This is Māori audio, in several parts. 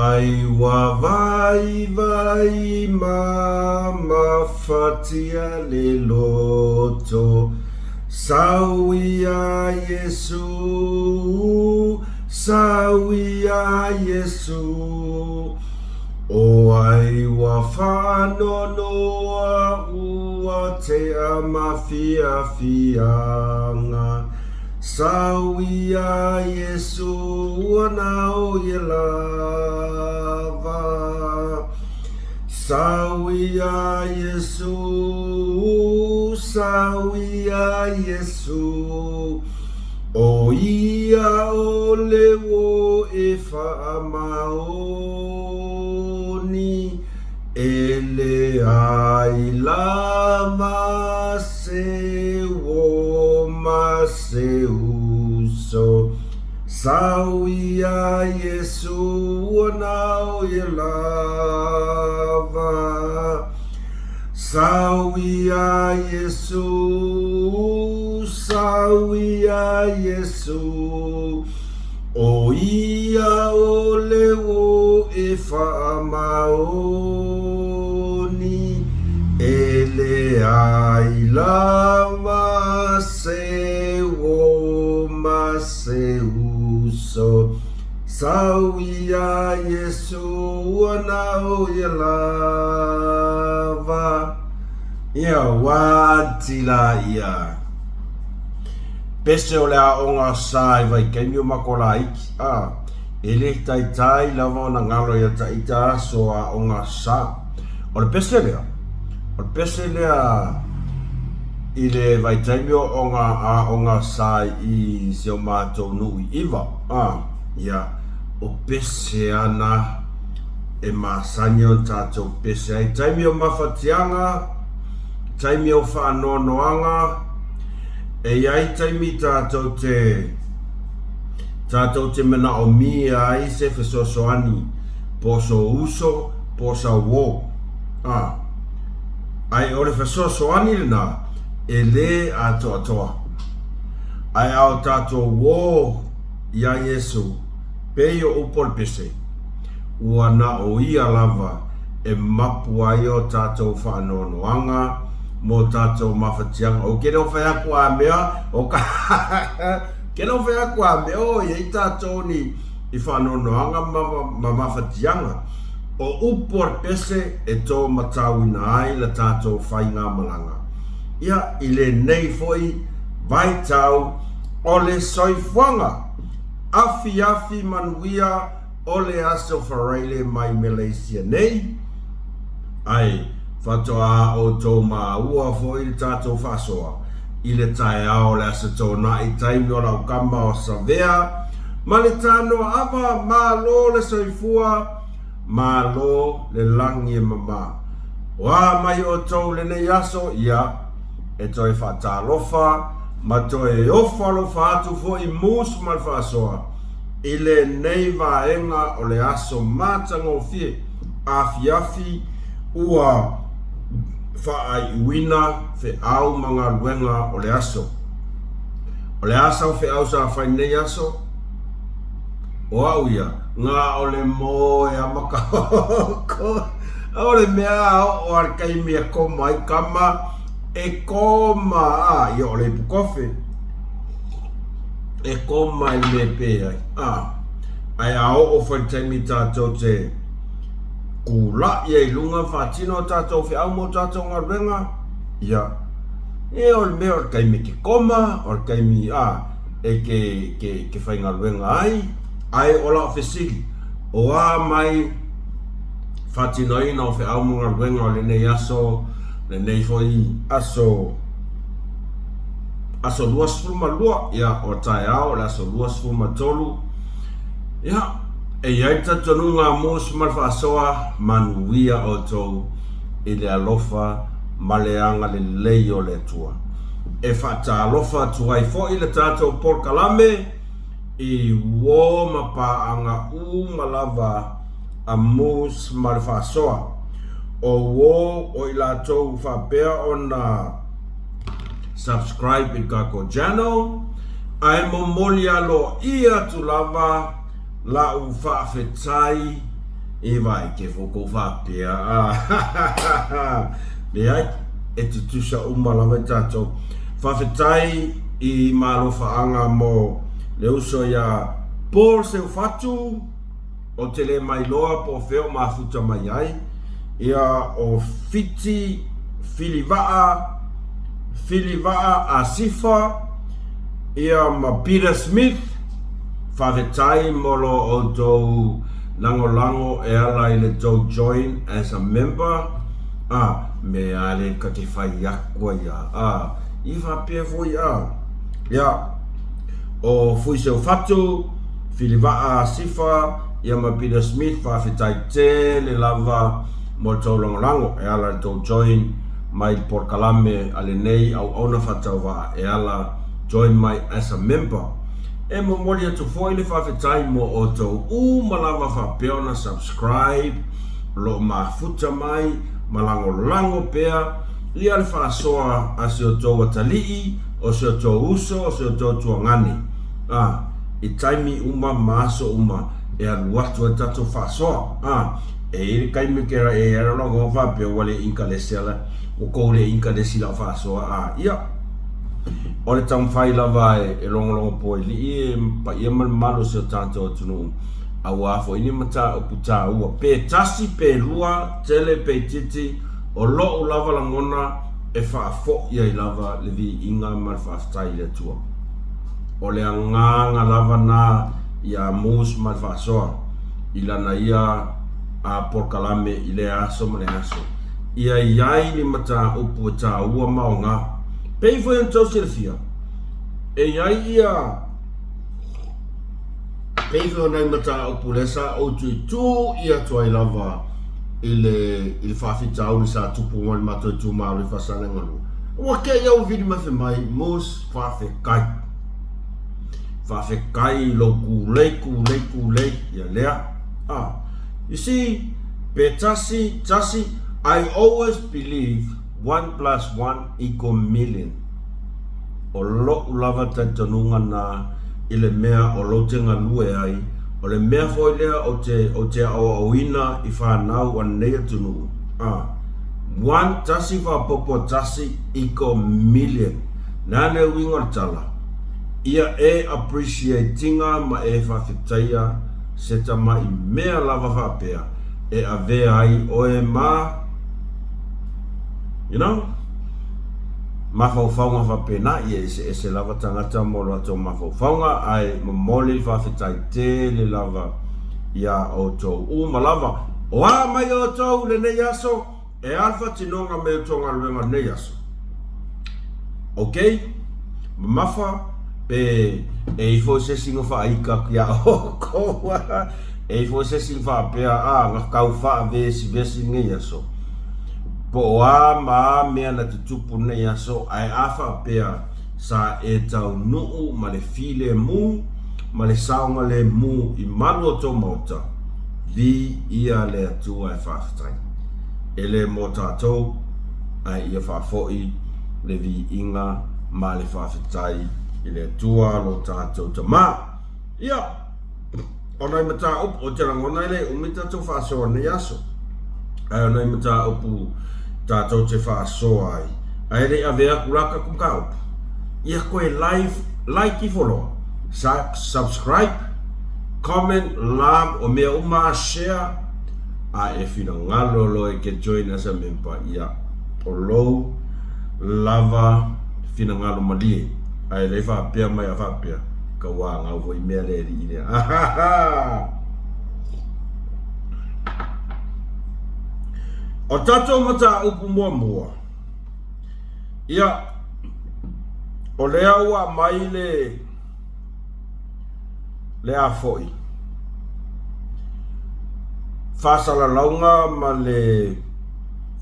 ai wa vai mama fatia le loto sawia Yesu o ai wa whanonoa ua te amawhia whianga sawia Yesu wana o ye lava sawia Yesu o ia o lewo e whaamaoni ele ai lama se wo ma se uso sawia Yesu now ye lava sawia Yesu o ia o lewo e whaamaoni ele ai lava se wo ma se uso sawia Yesu now ye lava ia watila ia pese o lea onga sai vai kemio makola iki ele tai lava na ngalo ya taita so a onga sa o le pese lea ile vai kemio onga sai i se o matou nui iva ia o pese ana e masanyo tatou pese ai taimio mafatianga taimio whaanonoanga e iai taimi tātou te mena o mia ai se fesosoani poso uso posa wo ai ore fesosoani lena e le atoa ai au tātou wo ia Yesu peio upol pese ua na o ia lava e mapu ai o tātou whaanonoanga mo tātou mawhatianga o kena o whai aku a mea o ka kena o whai aku a mea o iei tātou ni i whanonoanga ma mawhatianga o upor pese e tō matawina ai la tātou whai ngā malanga ia i le nei foi vai tau o le soifuanga afi manuia o le aso whareile mai Malaysia nei ai fatoa o tō ua fo i le tātou whasoa i le tae ao le asa tōna i taimi o lau kama o Savea ma le tāno awa malo le soifua malo le langi e mama wa mai o tō le nei aso ia e toi whatalofa ma toi ofalofa atu fo i mus mal whasoa i le nei vaenga o le aso mātango fie afi ua ai wina fe au manga luenga o le aso fe au sa fai nei aso o au ia nga o le mo e amaka o le mea o arkai mea koma i kama e koma ia o le pukofe e koma i me pe ai au o fai taimi tātou te kula ia i lunga whatino tātou whi au mo tātou ngā renga ia e o le mea o kai me ke koma o kai mi e ke whai ngā renga ai o la whesiri o mai whatino ina o whi au mo ngā renga o le nei aso le nei foi aso luas fulma lua ia o tae au le aso luas fulma tolu ia e iai tatonu ngā mūs malwhaasoa manuia o tōu i le alofa maleanga le lei o le tua. E whata alofa tuai fo i le tātou porkalame i wō mapaanga malava a mūs malwhaasoa. O wō o i lātou whapea o na subscribe i kako channel. Ai mo moli alo ia tu lava la u whaafetai e vai ke foko whapea. Me ai, e tu tusa lava tato. Whawhetai I malofa anga mo le uso ia Paul se fatu o te le mai loa po feo mafuta mai ai. Ia o fiti Filivaa a Sifa. Ia ma Peter Smith. Whawhetai molo o tau lango e ala I le tau join as a member. Me ale ka te whai akua ia. I whapea fo ia. Ia o fui se o fatu Filivaa Sifa ia ma Peter Smith whawhetai te le lava mo tau lango e ala tau join mai Port Kalame ale nei au ona whatau wa e ala join mai as a member e mo mori atu foi le whawhetai mo o tau malawa whapeona subscribe lo mafuta mai malango pea ia le whaasoa a se o tau watalii o se o tau uso o se o tau tuangani I taimi maso e aluatu e tato whaasoa e kaimi kera e arongo whapea wale inka le sela o kou le inka le sila whaasoa ia o le tau whai lava e longo po li pa ia malo se o tato tunu a wafo ini mata o puta ua pe tasi pe lua tele pe titi o lo lava langona e whaafo ia I lava le vi inga mal whaaftai le tua o le nganga lava na ia mus mal whaasoa ilana ia a Port Kalame I le aso ma le aso ia iai ni mata upu ta ua maonga pei foi an tau silfia e iai ia pei foi nai mata upu lesa o tu ia tuai lava ile whawhita au ni sa tupu wani mato tu maori whasana nganu ua ke iau vidi mawhi mai mus whawhekai lo kulei ia lea you see pe tasi I always believe 1 + 1 = million o lo lava tanunga na ile mea o lo tenga lue ai o le mea foi lea o te auina I whanau an nea tunu 1 tasi popo tasi iko million nane winga tala ia e appreciatinga ma e whawhitaia seta mai mea lava whapea e avea ai oe mawhauwhaunga whapena ia e se lava tangata molo ato mawhauwhaunga ai mamoli whawhitai te le lava ia o tau malava o mai o tau le nei aso e alfa tinonga me tonga luenga nei aso mafa pe e fo se singo fa ika ya o ko e fo se singo fa pe nga kau fa vesi nei aso po ma me na tupu nei aso ai afa pe sa e tau nuu ma le file mu ma le saunga le mu I manu to mota vi ia le atu ai whaftai ele mota to ai ia whafoi le vi inga ma le whaftai ile tua lo tato tama ia onai mata o te rangona ile umita to whaasoa ne yaso ai onai mata upu tato te whaasoa ai re avea kuraka kumkau ia koe like I follow subscribe comment love o mea share e fina ngalo lo e ke join as a member ia o lo lava fina ngalo malie ai le whapea mai a whapea ka wā ngau hoi mea le ri ine o tatou mata upu mua ia o lea ua mai le a foi whasalalaunga ma le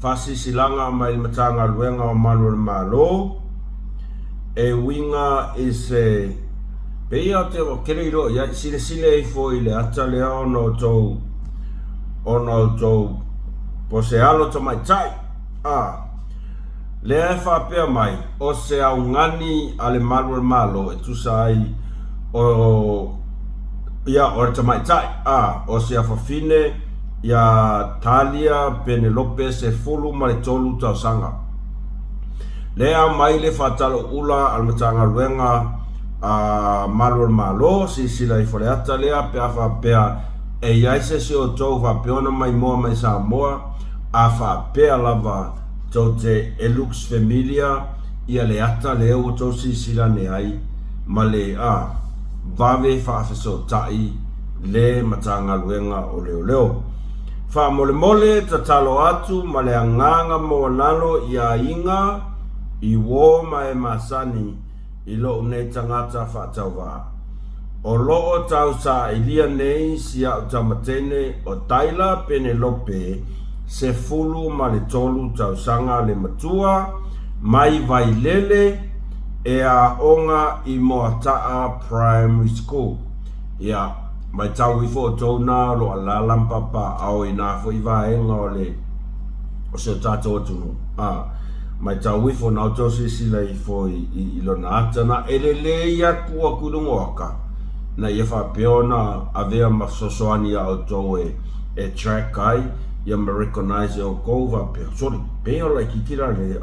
whasisilanga mai matanga luenga o malu malo e winga se peia te o kereiro ia sile I foi le ata le ono tau po se alo to mai tai le e whapea mai o se au ngani ale malo e tusai o ia o te mai tai o se a whawhine ia Talia Penelope se fulu ma le tolu tau sanga. Lea mai le whatalo ula al matanga luenga malo malo si sila I foleata lea pe afa pea e iaise se o tau whapeona mai moa mai sa moa afa pea lava tau te Elux Familia ia le ata lea o tau si sila ne ai ma le vave whaafeso tai le matanga luenga o leo leo. Fa mole mole ta talo atu ma le anganga mo nalo ia inga I wo mai masani I lo ne tangata fa tauwa. O loo tau sa ilia nei sia o tamatene o Taila Penelope se fulu ma le tolu tau sanga le matua mai vai lele e a onga I Moataa Primary School. Ia mai tau I fo tona lo ala lampapa au ina fo I vaenga o le o se tato tunu. Mai tau I fo na o tosi sila I fo I lona atana elele ia kua kudungo aka. Na ia fa peona avea masosoani a o tau e track ai ia ma recognize o kova pe. Sorry, peo la kikira le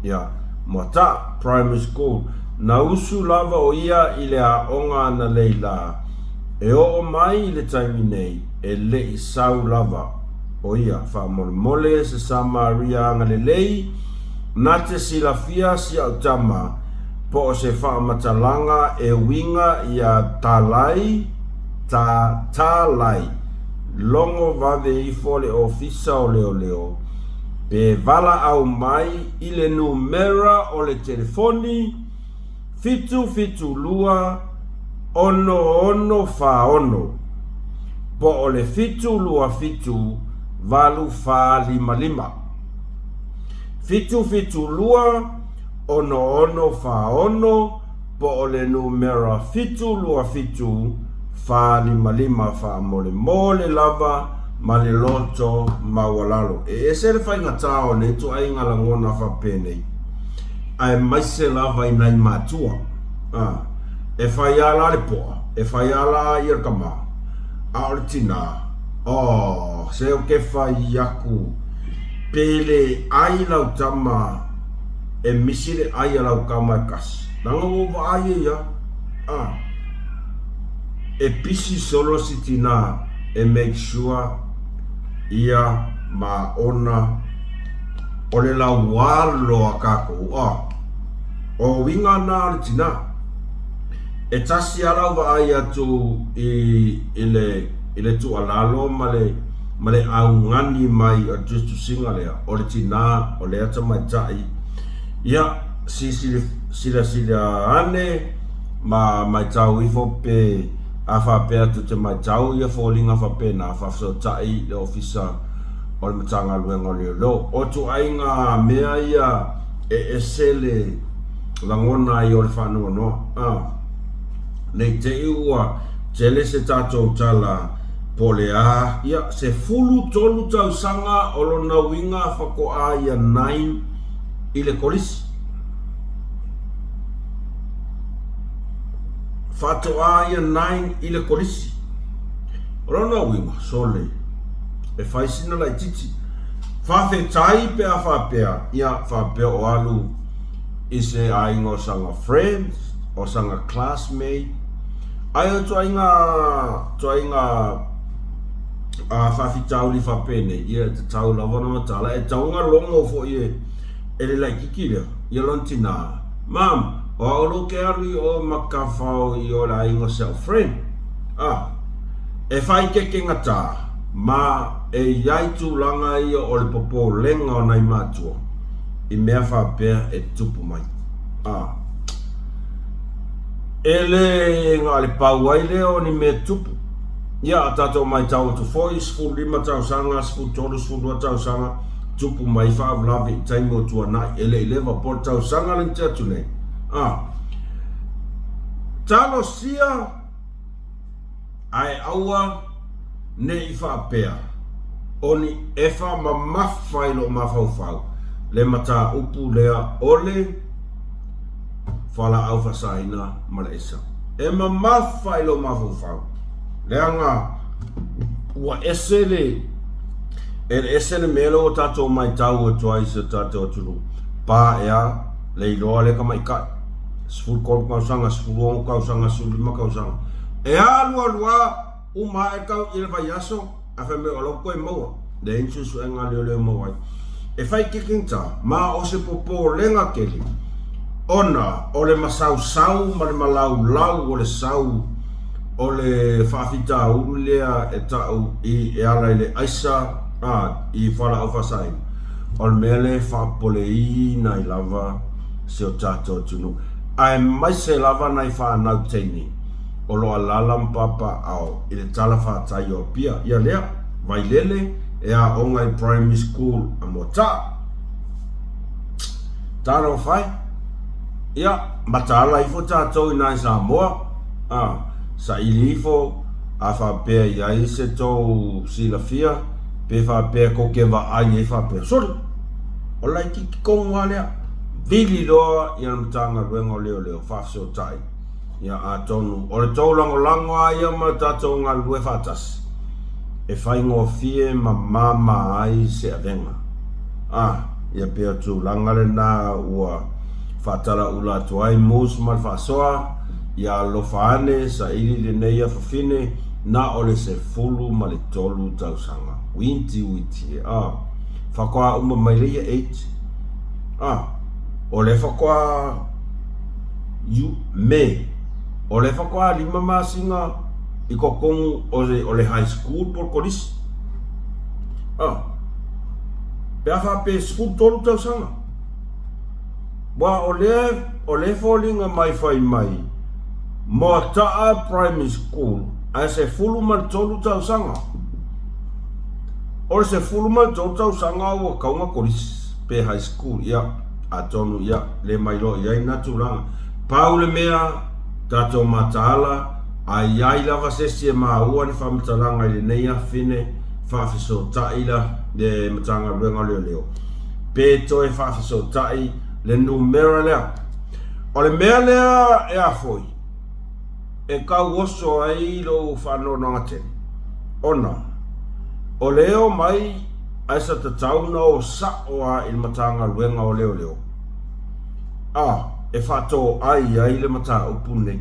ia Moataa Primary School. Na usu lava o ia I le a onga na leila. E o mai le taimi nei e le I sau lava o ia wha mole se Samaria ngale lei na te silafia si au tama po o se wha matalanga e winga ia talai longo vave I fole ofisa o leo leo pe vala au mai I le numera o le telefoni fitu lua ono fa ono po o le fitu lua fitu valu fa lima fitu lua ono fa ono po o le numera fitu lua fitu fa lima fa mole lava ma le loto mawalalo e se le fai ngatao ne tu ai ngalangona fa pene ai mai se lava I nai matua e fai ala le poa, e fai ala I kama, aortina, se o ke fai yaku, pele ai lau tama, e misire ai lau kama e kasi. Nanga woba ai ia, e pisi solo sitina, e make sure ia ma ona, o le lau walo a kako, o winga na aortina, e tasi alau wa ai atu I le tu alalo ma le au ngani mai o justu singa lea o le tina o le ata mai tai ia sila ane ma mai tau ifo pe a wha pe atu te mai tau ia fōlinga wha pe na wha so tai le ofisa o le matanga luenga leo lo o tu ai ngā mea ia e sele langona I o le whanua noa nei te iua te le se tatou tala po le ia se fulu tolu tau sanga o lona winga whako ia 9 I le kolisi. Whato ia 9 I le kolisi. O lona winga, sole. E whaisina lai titi. Whawhe tai pe a whapea, ia whapea o alu I se aingo sanga friends, o sanga classmate, ai o toinga a whawhitau li whapene, ia te tau lawana matala, e taunga longo fo ie, e le lai kikira, ia lontina, mam, o aolo ke ari o makawhau I o la ingo self-friend, e whai keke ngata, ma e iaitu langa ia o le popo lenga o nai matua, I mea whapea e tupu mai, ele ngā le pauai leo ni me tupu. Ia tato mai tau tu foi, sfuru lima tau sanga, sfuru tolu, sfuru tau sanga, tupu mai whaavlavi taimo tua nai, ele I lewa por tau sanga len te atu nei. Talo sia, ai aua, ne I whaapea. Oni efa ma mawhai lo mawhau le mata upu lea ole, fala au fasaina malaisa e mafai lo mafufau leanga ua esele ese le melo tato mai tau o tuai se tato tunu pa ea le loa le kamai kai sful kol kausanga sful kausanga sulima kausanga ea lua uma e kau il vaiaso afa me olo koe maua le insu su enga le maua e fai kikinta ma o se popo lenga keli ona o le masau sau ma le malau lau o le sau o le whawhita urulea e tau i e ara le aisa i whala au whasai o le mele whapole i nai lava se o tātou tunu ai mai se lava nai whanau teini o loa lalam papa au i le tala whatai o pia ia lea vai lele e a ongai primary school a mo tāno whai ia matala i fo tātou i nai Samoa sa ilifo a whapea i ai se tau silafia pe whapea ko ke wa ai e whapea sori o lai ki konga lea vili loa i anamtanga ruenga leo whafso tai ia a tonu o le tau lango ai ama tatou ngā lue whatas e whaingo fie ma mama ai se avenga ia pea tu langare na ua whatara ula tuai mus mal whasoa ia lofane sa ili le neia fafine na ole se fulu ma le tolu tausanga winti whakoa uma mai leia 8 ole whakoa you me ole whakoa lima masinga i kokongu ole high school por koris pea whape school tolu tausanga wa ole fallinga mai whai mai mo taa primary school a se fulu man tolu tausanga o se fulu man tolu tausanga o kaunga koris pe high school ia a tonu ia le mailo ia ina turanga paule mea tato matala ai lava sesi e maua ni whamtalanga i le neia fine whawhiso taila le matanga ruenga leo pe toi whawhiso tai le numera lea o le mea lea e a foi e kau oso ai lo whanonga teni ona o leo mai aisa tatauna o saoa il matanga ruenga o leo e whato ai le mata upune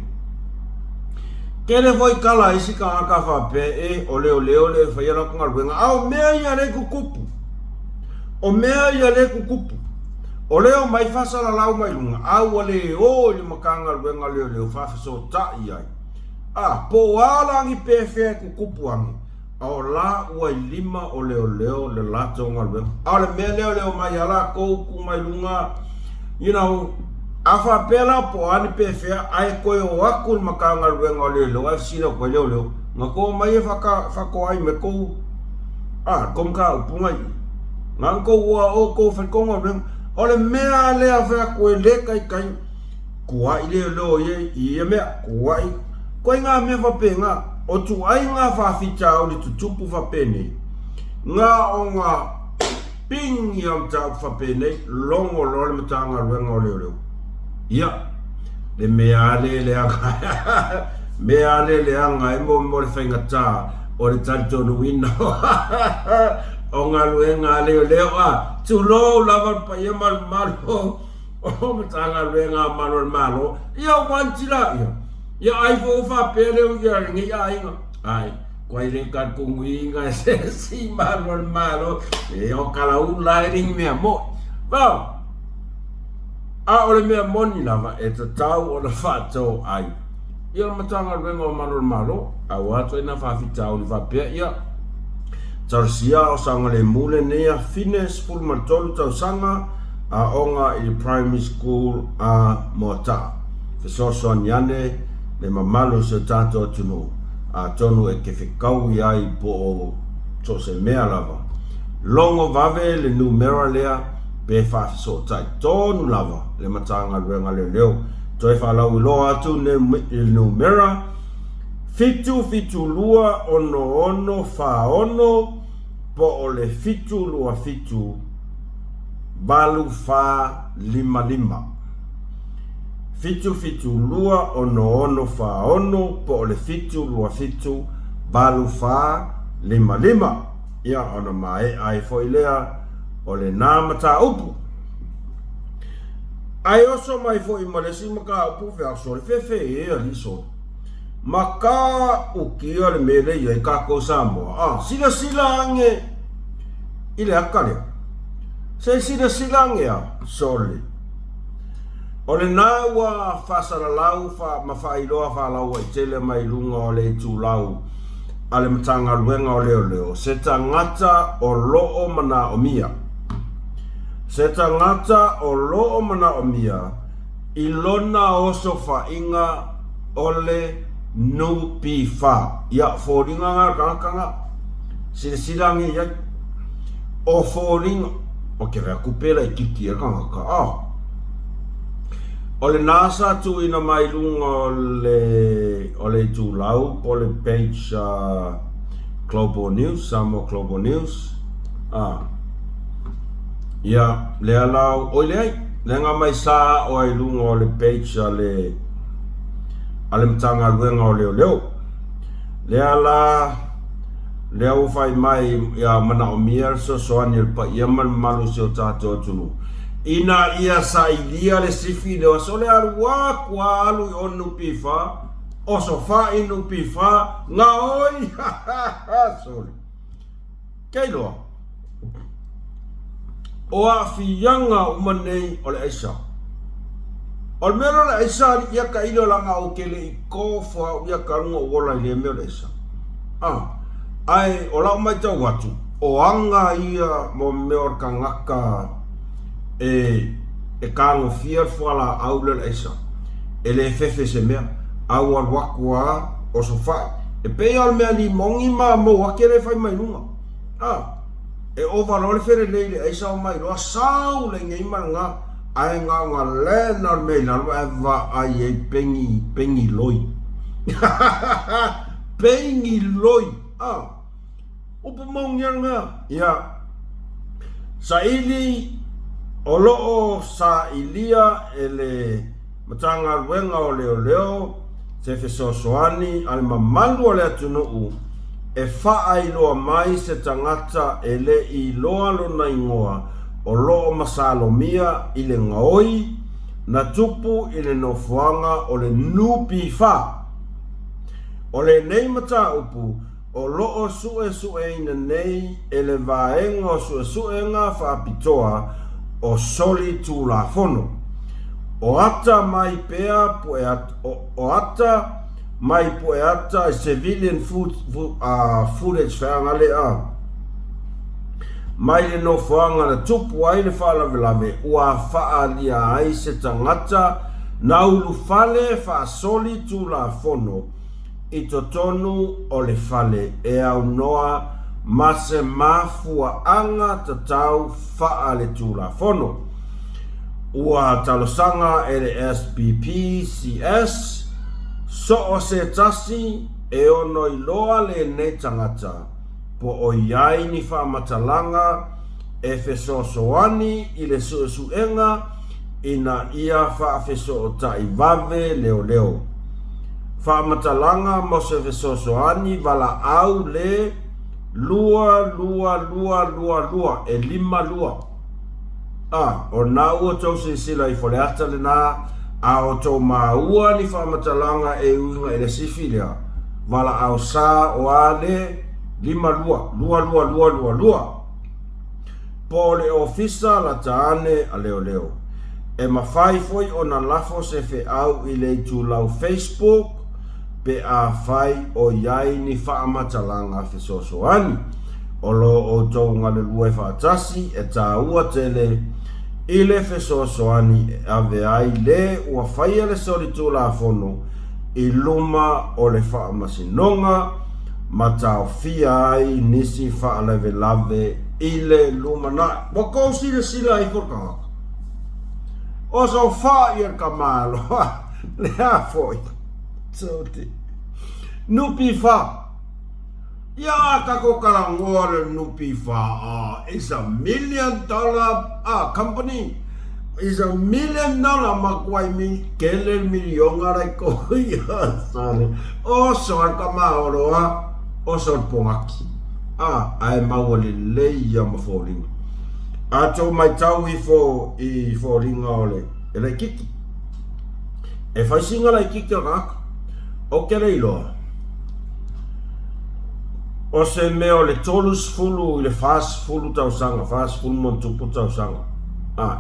kele voi kala isi ka aka whape e o leo le whaiara kunga ruenga au mea ia le kukupu o mea ia le kukupu o leo mai whasara lau mai lunga au le le makanga ruenga leo whawhiso tai ai po alangi pefe kukupu angi au la ua lima o leo le lato ngā ruenga au le mea leo mai ala kou ku mai lunga you know afa pela po ani pefe ai koe o aku makanga ruenga leo ai sina koe leo nga ko mai whako ai me kou kom ka upunga i nga ko ua o ko whakonga ruenga o le mea lea whea koe le kai kua i leo i mea kua i koe ngā mea whapenga o tu ai ngā whawhita o le tutupu whapene ngā o ngā pingi am tau whapene longo le matanga ruenga o leo ia le mea le anga e mo le whaingata o le talitonu wina o ngā ruenga leo tu lo lava pa ia malo o matanga ruenga malo ia wantila ia ai fo fa pele o ia ngi ai kwai le ka kunguinga se si malo e o kala u lighting me mo ba ole me moni lava e tau o na fato ai ia matanga rengo malo a wato ina fa fitau ni fa pe ia tarsia o sanga le mule nea fines full martolu tau sanga a onga i primary school a mota so nyane le mamalo se tato tunu a tonu e ke whikau i ai po o so se mea lava longo vave le numera lea pe whawhiso tai tonu lava le matanga ruenga leo toi whalau i loa atu le numera fitu lua ono whaono po o le fitu lua fitu balu fa lima fitu lua ono whaono po o le fitu lua fitu balu fa lima ia ona mai ai foi lea o le nā mata upu. Ai oso mai foi ma le si maka upu fea sori fefe ea liso. Maka ukia le mele ia i kako Samoa. Sila sila ange ile akale. Se sila sila ange soli. O le nā ua whasaralau mawhailoa whalau ai tele mai lunga o le tūlau a le matanga luenga o leo leo. Se tangata o loo mana o mia. Se tangata o loo mana o mia i lona oso whainga o le nupi wha. Ia fōringa ngā kākanga. Sila sila ange iai. O fōringa. O ke rea kupera i kiki e kangaka. O le nasa tu ina mai lunga o le tūlau po le page Global News, Samoa Global News. Ia, lea lau, oi leai, lenga mai sa o ai lunga o le page ale mtanga luenga o leo leo. Lea la, lea ufai mai ia mana o mia so soani el pa ia man malu se o tātou tunu. Ina ia sa ilia le sifi le o sole alua kua alu i onu pifa o so fa inu pifa nga oi sole kei loa o a fiyanga umanei o le aisa o le mero le aisa ia ka ilo langa o kele i kofa ia ka runga o wola i le mero le aisa ai o lau mai tau watu o anga ia mo meo ka ngaka e kango fia fala au le aisa e le fefe se mea au al wakua o so fai e pe al mea ni mongi ma mo wakere fai mai nunga e o valore fere le aisa o mai roa sau le ngei manga ai nga le na me na va ai e pengi loi pengi loi o po mongianga ia saili o loo sa ilia ele matanga luenga o leo leo se fesosoani ale mamalu ale atunuu e faa iloa mai se tangata ele i loa lona ingoa o loo masalomia ile ngaoi na tupu ile nofuanga o le nupi fa o le nei mata upu o loo sue ina nei ele vaenga o sue nga fa pitoa o soli tu la fono o ata mai pea o ata mai poeata civilian footage whaangale mai le no whaanga na tupu ai le whalavelave ua whaalia ai se tangata na ulu fale wha soli tu la fono i to tonu o le fale e au noa ma se mafua anga tatau faa le tula fono. Ua talosanga e le SPPCS so o se tasi e ono i loa le ne tangata po o iai ni wha matalanga e feso soani i le suenga ina ia wha feso o tai vave leo leo. Wha matalanga mo se feso soani vala au le lua e 5 lua. O na ua tau se sila i fole ata le na a o tau maua ni whamatalanga e unga e le sifilia. Vala au sa o ale 5 lua. Po le ofisa la taane a leo leo. E mawhai foi o na lafo se fe au i le tu lau Facebook pe a fai o iai ni whaamatalanga fe sosoani. O lo o tau ngale lua e whaatasi e tā ua tele i le fe sosoani ave ai le ua whaia le sori tu la fono i luma o le whaamasinonga ma tau fia ai nisi whaaleve lave i le luma na. Wako sila sila i korkanga. O so wha i ka malo le a foi. Soti. Nupi wha. Ya kako karangoa le nupi wha. It's $1 million company. It's $1 million makwai mi kele milionga rai ko ya sare. O so ka maoroa o so pongaki. ai mau le leia maforinga. Ato mai tau i foringa ole. E lai kiki. E whaisinga lai kiki o ngaka. O ke rei loa. O se mea o le tolus fulu i le fas fulu tausanga. Fas fulu montupu tausanga.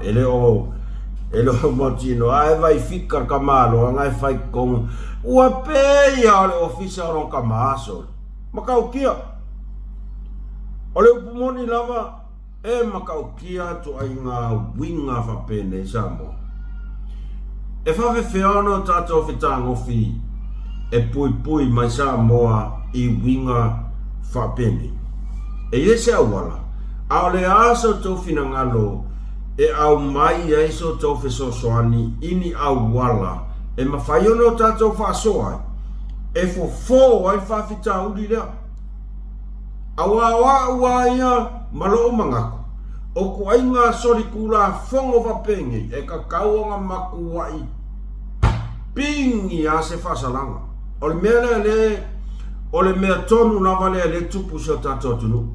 Ele o motino. Ai vai fika kamalo. Ngai fai kongu. Ua peia o le ofisa o ron kamaso. Makau kia. O le upumoni lava. E makau kia tu ai ngā winga whapene i Samoa. E whawewheano tātou whitangofi e pui mai Samoa i winga whapene. E iese awala, ao le aso tau whinangalo e au mai eiso tau whesosoani ini awala e mawhaiono tātou whasoai e fo ai whawhita uri lea. Awa ia malo mangaku. O ku ai ngā sori kura fongo whapenge e ka kauanga maku wai pingi a se whasalanga. O le mea o le mea tonu lava lea le tupu se o tātou tunu.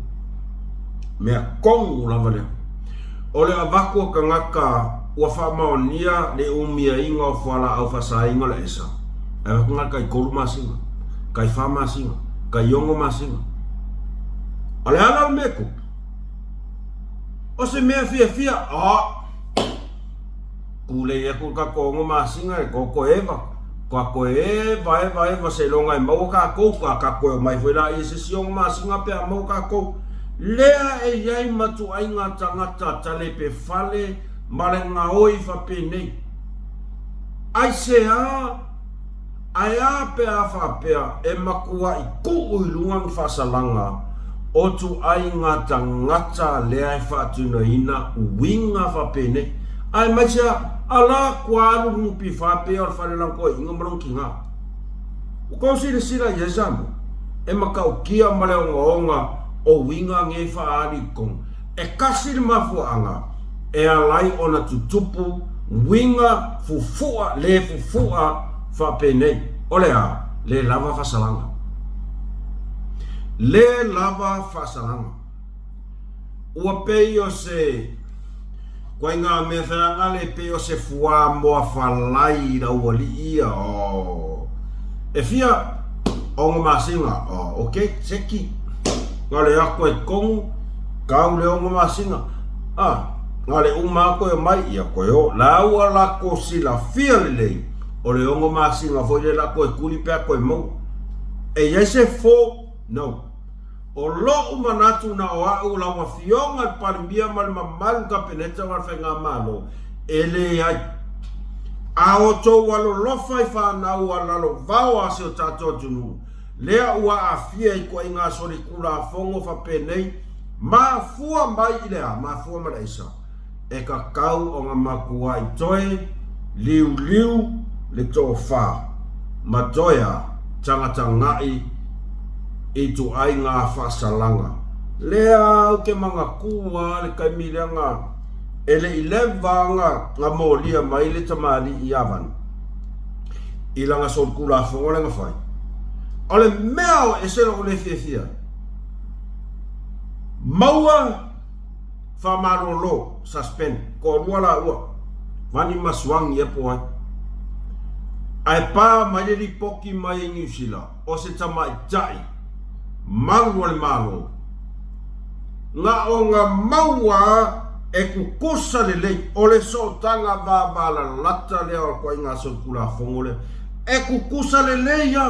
Mea kongu lava lea. O le avaku o ka ngaka ua whamaonia le umia inga o whala au whasa inga le esa. E waku ngaka i koru masinga, kai wha masinga, kai yongo masinga. O le ala o meku. O se mea fia, kule ia ku ka kongo masinga e koko eva. Ka ko eva se longa e mau ka ko mai fuera i se siongo masinga pe mau ka ko. Lea e iai matu ai ngā tangata tale pe fale mare ngā oi whapene. Ai se ai pe a whapea e makua i kuu i luang whasalanga. O tu ai ngā tangata lea e whaatuna ina winga whapene. Ai mai sea ala kua alu ngupi whapea o wharelang koe inga marong ki ngā. Ukau sira i esamu. E makau kia maleo onga o winga nge whaari kong. E kasiri mafuanga e alai ona tutupu winga fufua le fufua whapene. Olea le lava whasalanga. Le lava whasalanga. Ua pei o se koe ngā mea whenanga le pei o se fua moa whalai ra ua li ia. E fia o ngā masinga. Ok, seki. Ngā le ako e kongu, kau le o ngā masinga. Ngā le uma koe mai ia koe o. La ua lako sila fia le lei. O le o ngā masinga foi le lako e kuli pea koe mau. E iai se fo, no. O lo umanatu na o au la wa fionga parmbia mal mamalu ka peneta wa whenga malo ele ai a o tō walo lofa i whanau a lalo vau a se o tātou tunu lea ua a fia i kua inga sori kura a whongo whapenei ma fua mai i lea ma fua maraisa e ka kau o ngā makua i toe liu le tō wha ma toia tangata ngai i tu ai ngā whasalanga. Lea au ke manga kua le kaimireanga ele i lewanga ngā mōlia mai le tamari i awan. I langa sol kura whongo lenga whai. O le mea o e sera o le fia. Maua whamarolo suspend. Ko rua la ua. Wani masuangi e po ai. Ai pā mai le poki mai i New Zealand. O se tamai jai. Malu le malo. Ngā o ngā maua e kukusa le lei. O le so tanga vāvala lata lea o koe ngā so kura whongole. E kukusa le lei ya.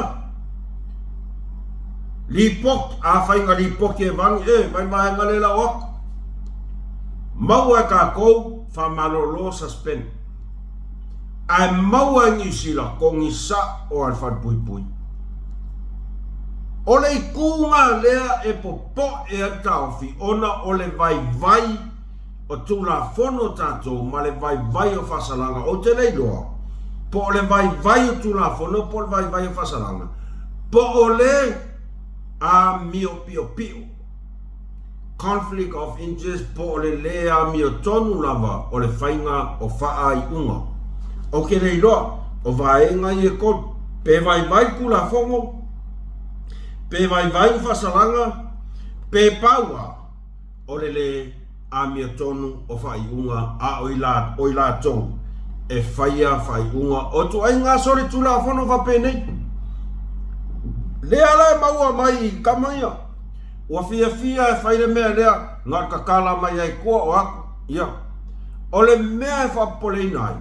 Li pok, a whainga li poki e vangi, vai mahenga le la wak. Maua e kā kou, whamalolo suspend. Ai maua e ngisila, ko ngisa o al whanpui. O le ikunga lea e popo e atauwhi, ona o le vai o tūla whono tātou, ma le vai o whasalanga, o te leiloa. Po o le vai o tūla whono, po le vai o whasalanga. Po o le a mio pio. Conflict of interest, po o le a mio tonu lava, o le whainga o whaa i unga. O ke leiloa, o vaenga i e kon, pe vai kula whongo, pe vai whasalanga, pe paua o le a mia tonu o fai unga a oila tonu e faia fai unga o tu ai ngā sori tula whono wa penei lea lai maua mai kamaia ua fia e fai le mea lea ngā kakala mai ai kua o aku ia o le mea e whapoleina ai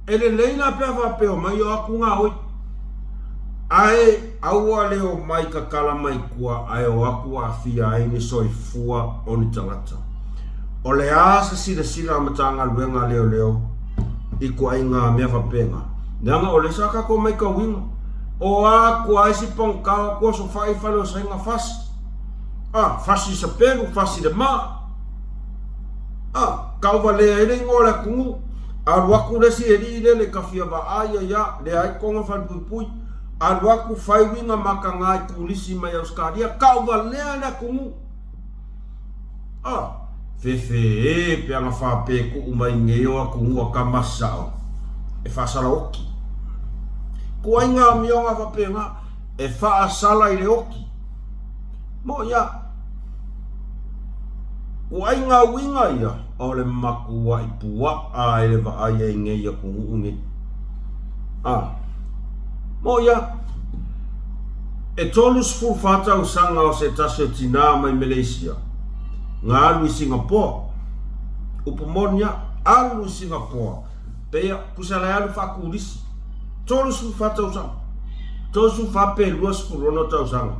e le leina pia whapeo mai o aku ngā oi ai aua leo mai kakala mai kua ai o aku a fia ai ni soifua o ni tangata o le asa sila matanga luenga leo i kua ai ngā mea whapenga nanga o le saka ko mai ka winga o aku ai si pongkao kua so fai whalo sa inga fasi fasi sa pelu fasi de ma kau wale ele ngole kungu aluaku lesi eri le kafia wa aya ya le ai konga whanpupui aluaku fai winga maka ngai kulisi mai auskaria kau wale ele kungu fefe pe anga whape ku umai ngeo a kungu a kamasao e whasala oki kua inga mionga whapenga e whaasala i le oki mo ia kua inga winga ia o le makua i pua a ele wa aia i ngei a kungu unge mo ia e tolu sfu fata usanga o se tasio tina mai Malaysia ngā alu i Singapore upumonia alu i Singapore pea pusala alu whakulisi tolu sfu fata usanga tolu sfu fape lua sfu rono ta usanga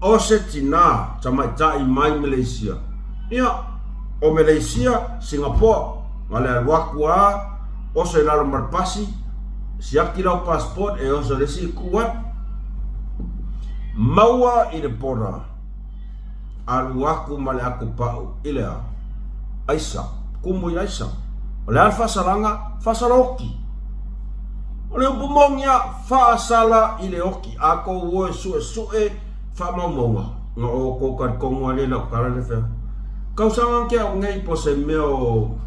o se tina tamai tai mai Malaysia ia o Malaysia Singapore ngale aluaku a o se lalo marpasi siaki lau passport e o se lesi kuat maua i le pora aluaku male aku pau ilea Aisa kumu i Aisa o le alfasalanga fasaloki o le upumongia faasala i le oki ako uoe sue whamaumaunga nga o kokat kongu ale na kukara le whea kau sangan kia o ngei po se meo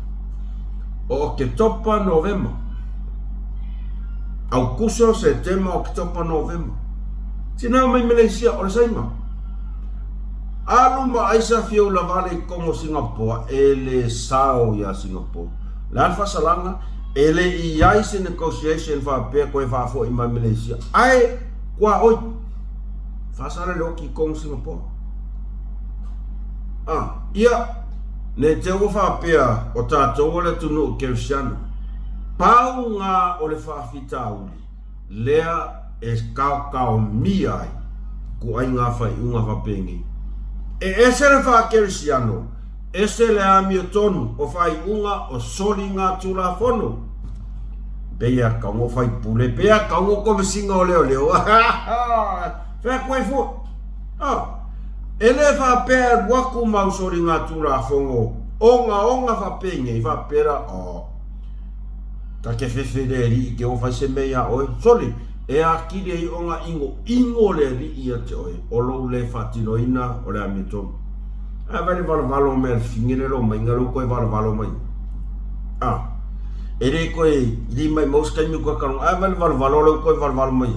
o ke topa November au kuso se tema o ke topa November tina mai Malaysia o le saima alu ma Aisa fiu la vale kongo Singapore ele sao ya Singapore lan fasalanga ele i aise negotiation fa pe ko fa fo i mai Malaysia ai kwa oi fasala le oki kongo Singapore ia ne te ufa pea o tātou le tunu o Kersiana pau ngā o le whaafitauli lea e kau mia ai ku ai ngā whai unga whapengi ese le wha Kersiano ese le amio tonu o whai unga o soli ngā tula whono pea kaungo whai pule pea kaungo komisinga o leo whea koe fu ele fa pe waku mausori nga tura fongo onga fa penge i fa pera ta ke fefereri ke o fa se meia oi soli e akire i onga ingo le ri ia te oi o lo le fatinoina o le amito a vale valo mer fingere lo mai ngalo ko valo mai ere ko di mai mosca mi ko kan a vale valo lo ko valo mai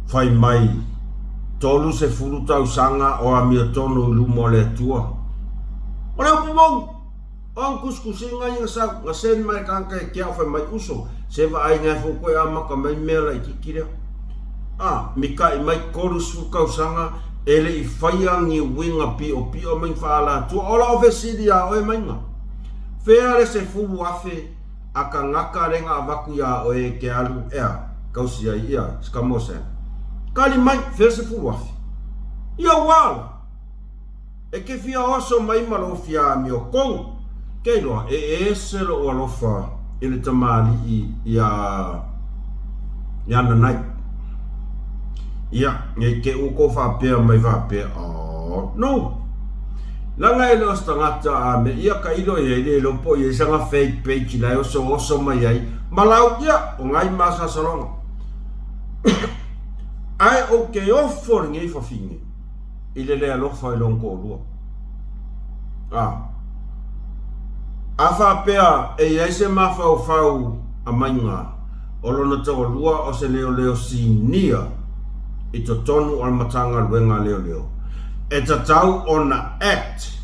fai mai tolu se furu tau sanga o a mia tonu lumo le tua. O le upumong, o ang kuskusinga yung sa ngasen mai kangkay kia fai mai uso, se va ai ngai fuko e amaka mai mela i kikira. Mika i mai korus fukau sanga, ele i faiang i winga pio mai faala tua, ola ofe sidi a oe mainga. Fea le se furu afe, aka ngaka renga avaku ya oe ke alu ea, kausia ia, skamose. Kali mai fese fuwafi. Ia wala. E ke fia oso mai malo fia mi o kong. Kei loa e selo o alofa ele tamali i a nanai. Ia nge ke uko fa pea mai fa pea. No. Langa ele os tangata a me ia ka ilo e ele lopo i sanga fake page la oso mai ai. Malau ia o ngai masa salonga. Ai o ke ofo ngai fa finge. Ile le alofa i lonko lua. Afa pea e ia se mafa o fau a mainga. O lona tau lua o se leo sinia. I to tonu o matanga luenga leo leo. E ta tau o na act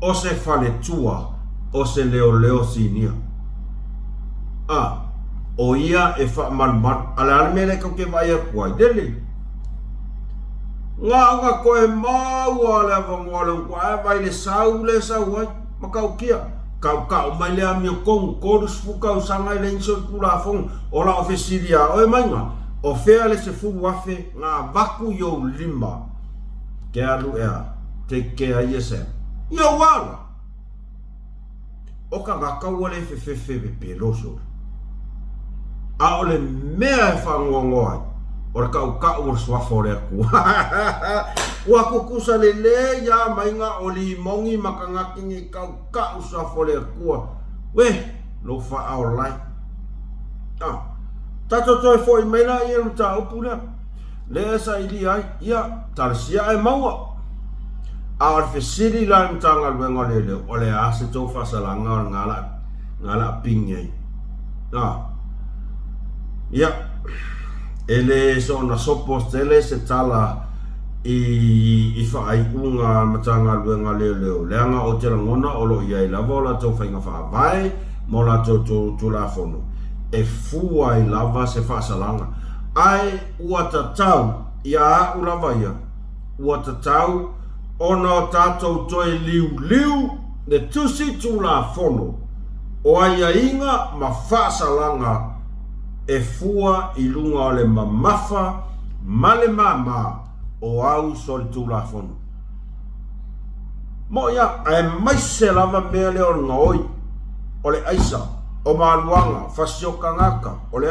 o se fale tua o se leo leo sinia. O ia e wha man ala mele ko ke vai a kuai dele. Nga koe mau ala vangola kuai vai le sau ai makau kia. Kau mai lea mi kong kodus fukau sangai le inso pula fong ola ofesiria o manga o fea le se fu wafe nga vaku yo lima ke alu ea te ke a yese yo wala o ka kau ole fe peloso a ole mea e whangongo ai o kau o swafo le aku ua kukusa le ya mainga o li mongi makangakingi kau swafo le akua we lo fa au lai tato toi foi meina ia ta upuna le sa ili ai ia tarsia e maua a fe siri la mtanga luengo le ole a se to fa salanga ngala pingai ia ele so na sopos tele se tala I fa ai unga matanga luenga leo leanga o te ngona o lo ia I lava la to fainga fa vai mo la to la fono e fu ai lava se fa salanga ai ua tatau ia u lava ia ua tatau ono tato toi liu le tusi tu la fono o ai inga ma fa salanga e fua I lunga o le mamafa male mama o au sol tu la fono mo ia ai mai se lava mea le o ngoi o le aisa o maluanga fasioka ngaka o le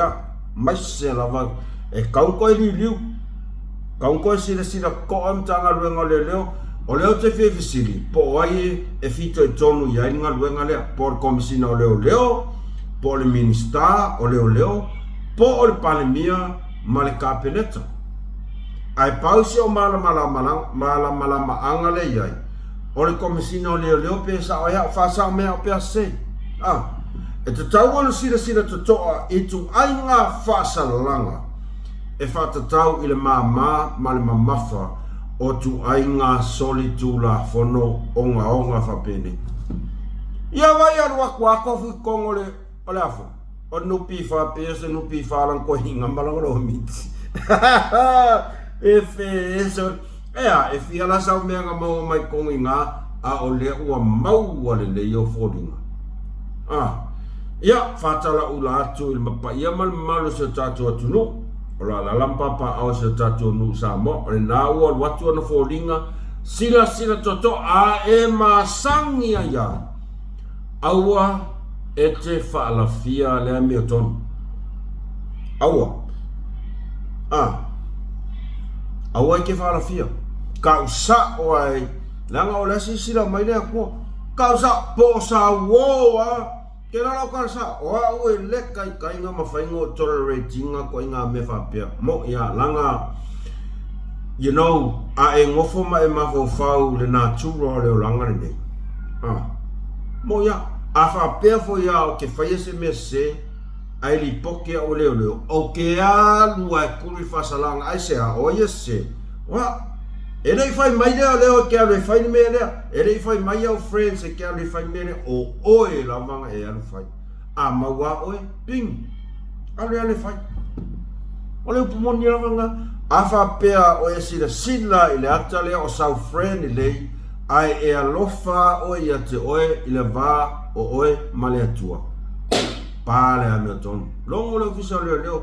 mai se lava e kaunko I liu kaunko sila ko am tanga luenga leo o leo te fefisili po ai e fito e tonu ia inga luenga lea por komisina o leo po le minista o leo po o le palemia ma le kapeleta ai pausi o malama anga le iai o le komisina o leo pe sa o ia fa sa mea pe se e te tau ono sila to toa I tu ainga fa salanga e fa te tau I le ma le mamafa o tu ainga soli tu la fono onga fa pene ia vai alu ako fu kongo le ole afo o nupi fa pese nupi fa lan ko hinga malanga lo miti e fia la sa mea mau mai konginga a o le ua mau le yo fodinga ia fatala ula atu il mapa ia malu se tatu atunu o la lampapa au se tatu nu samo o le na ua watu ana fodinga sila toto a e masangi ia aua e te faalafia le ami o tonu aua aua ke faalafia kausa o ai langa o lasi sila mai lea kua kausa po sa woa ke lala kausa o au e leka I kainga mawhaingo toleratinga ko inga me whapea mo ia langa you know a e ngofo ma e mawhau le nā tūroa leo langa ni mo ia a whapea fo ia o ke whaia se me se ai li poke o leo o ke alu ai kuri whasalanga ai se a oia se wa e rei whai mai leo ke alu whai me lea e rei whai mai au friends e ke alu whai me lea o oe la manga e alu whai a maua oe ping alu whai o leo pumoni la manga a whapea o e sila I le ata lea o sau friend I lei ai e alofa oe ia te oe I le vā o oe male atua pale a mea tonu longo leo fisa leo le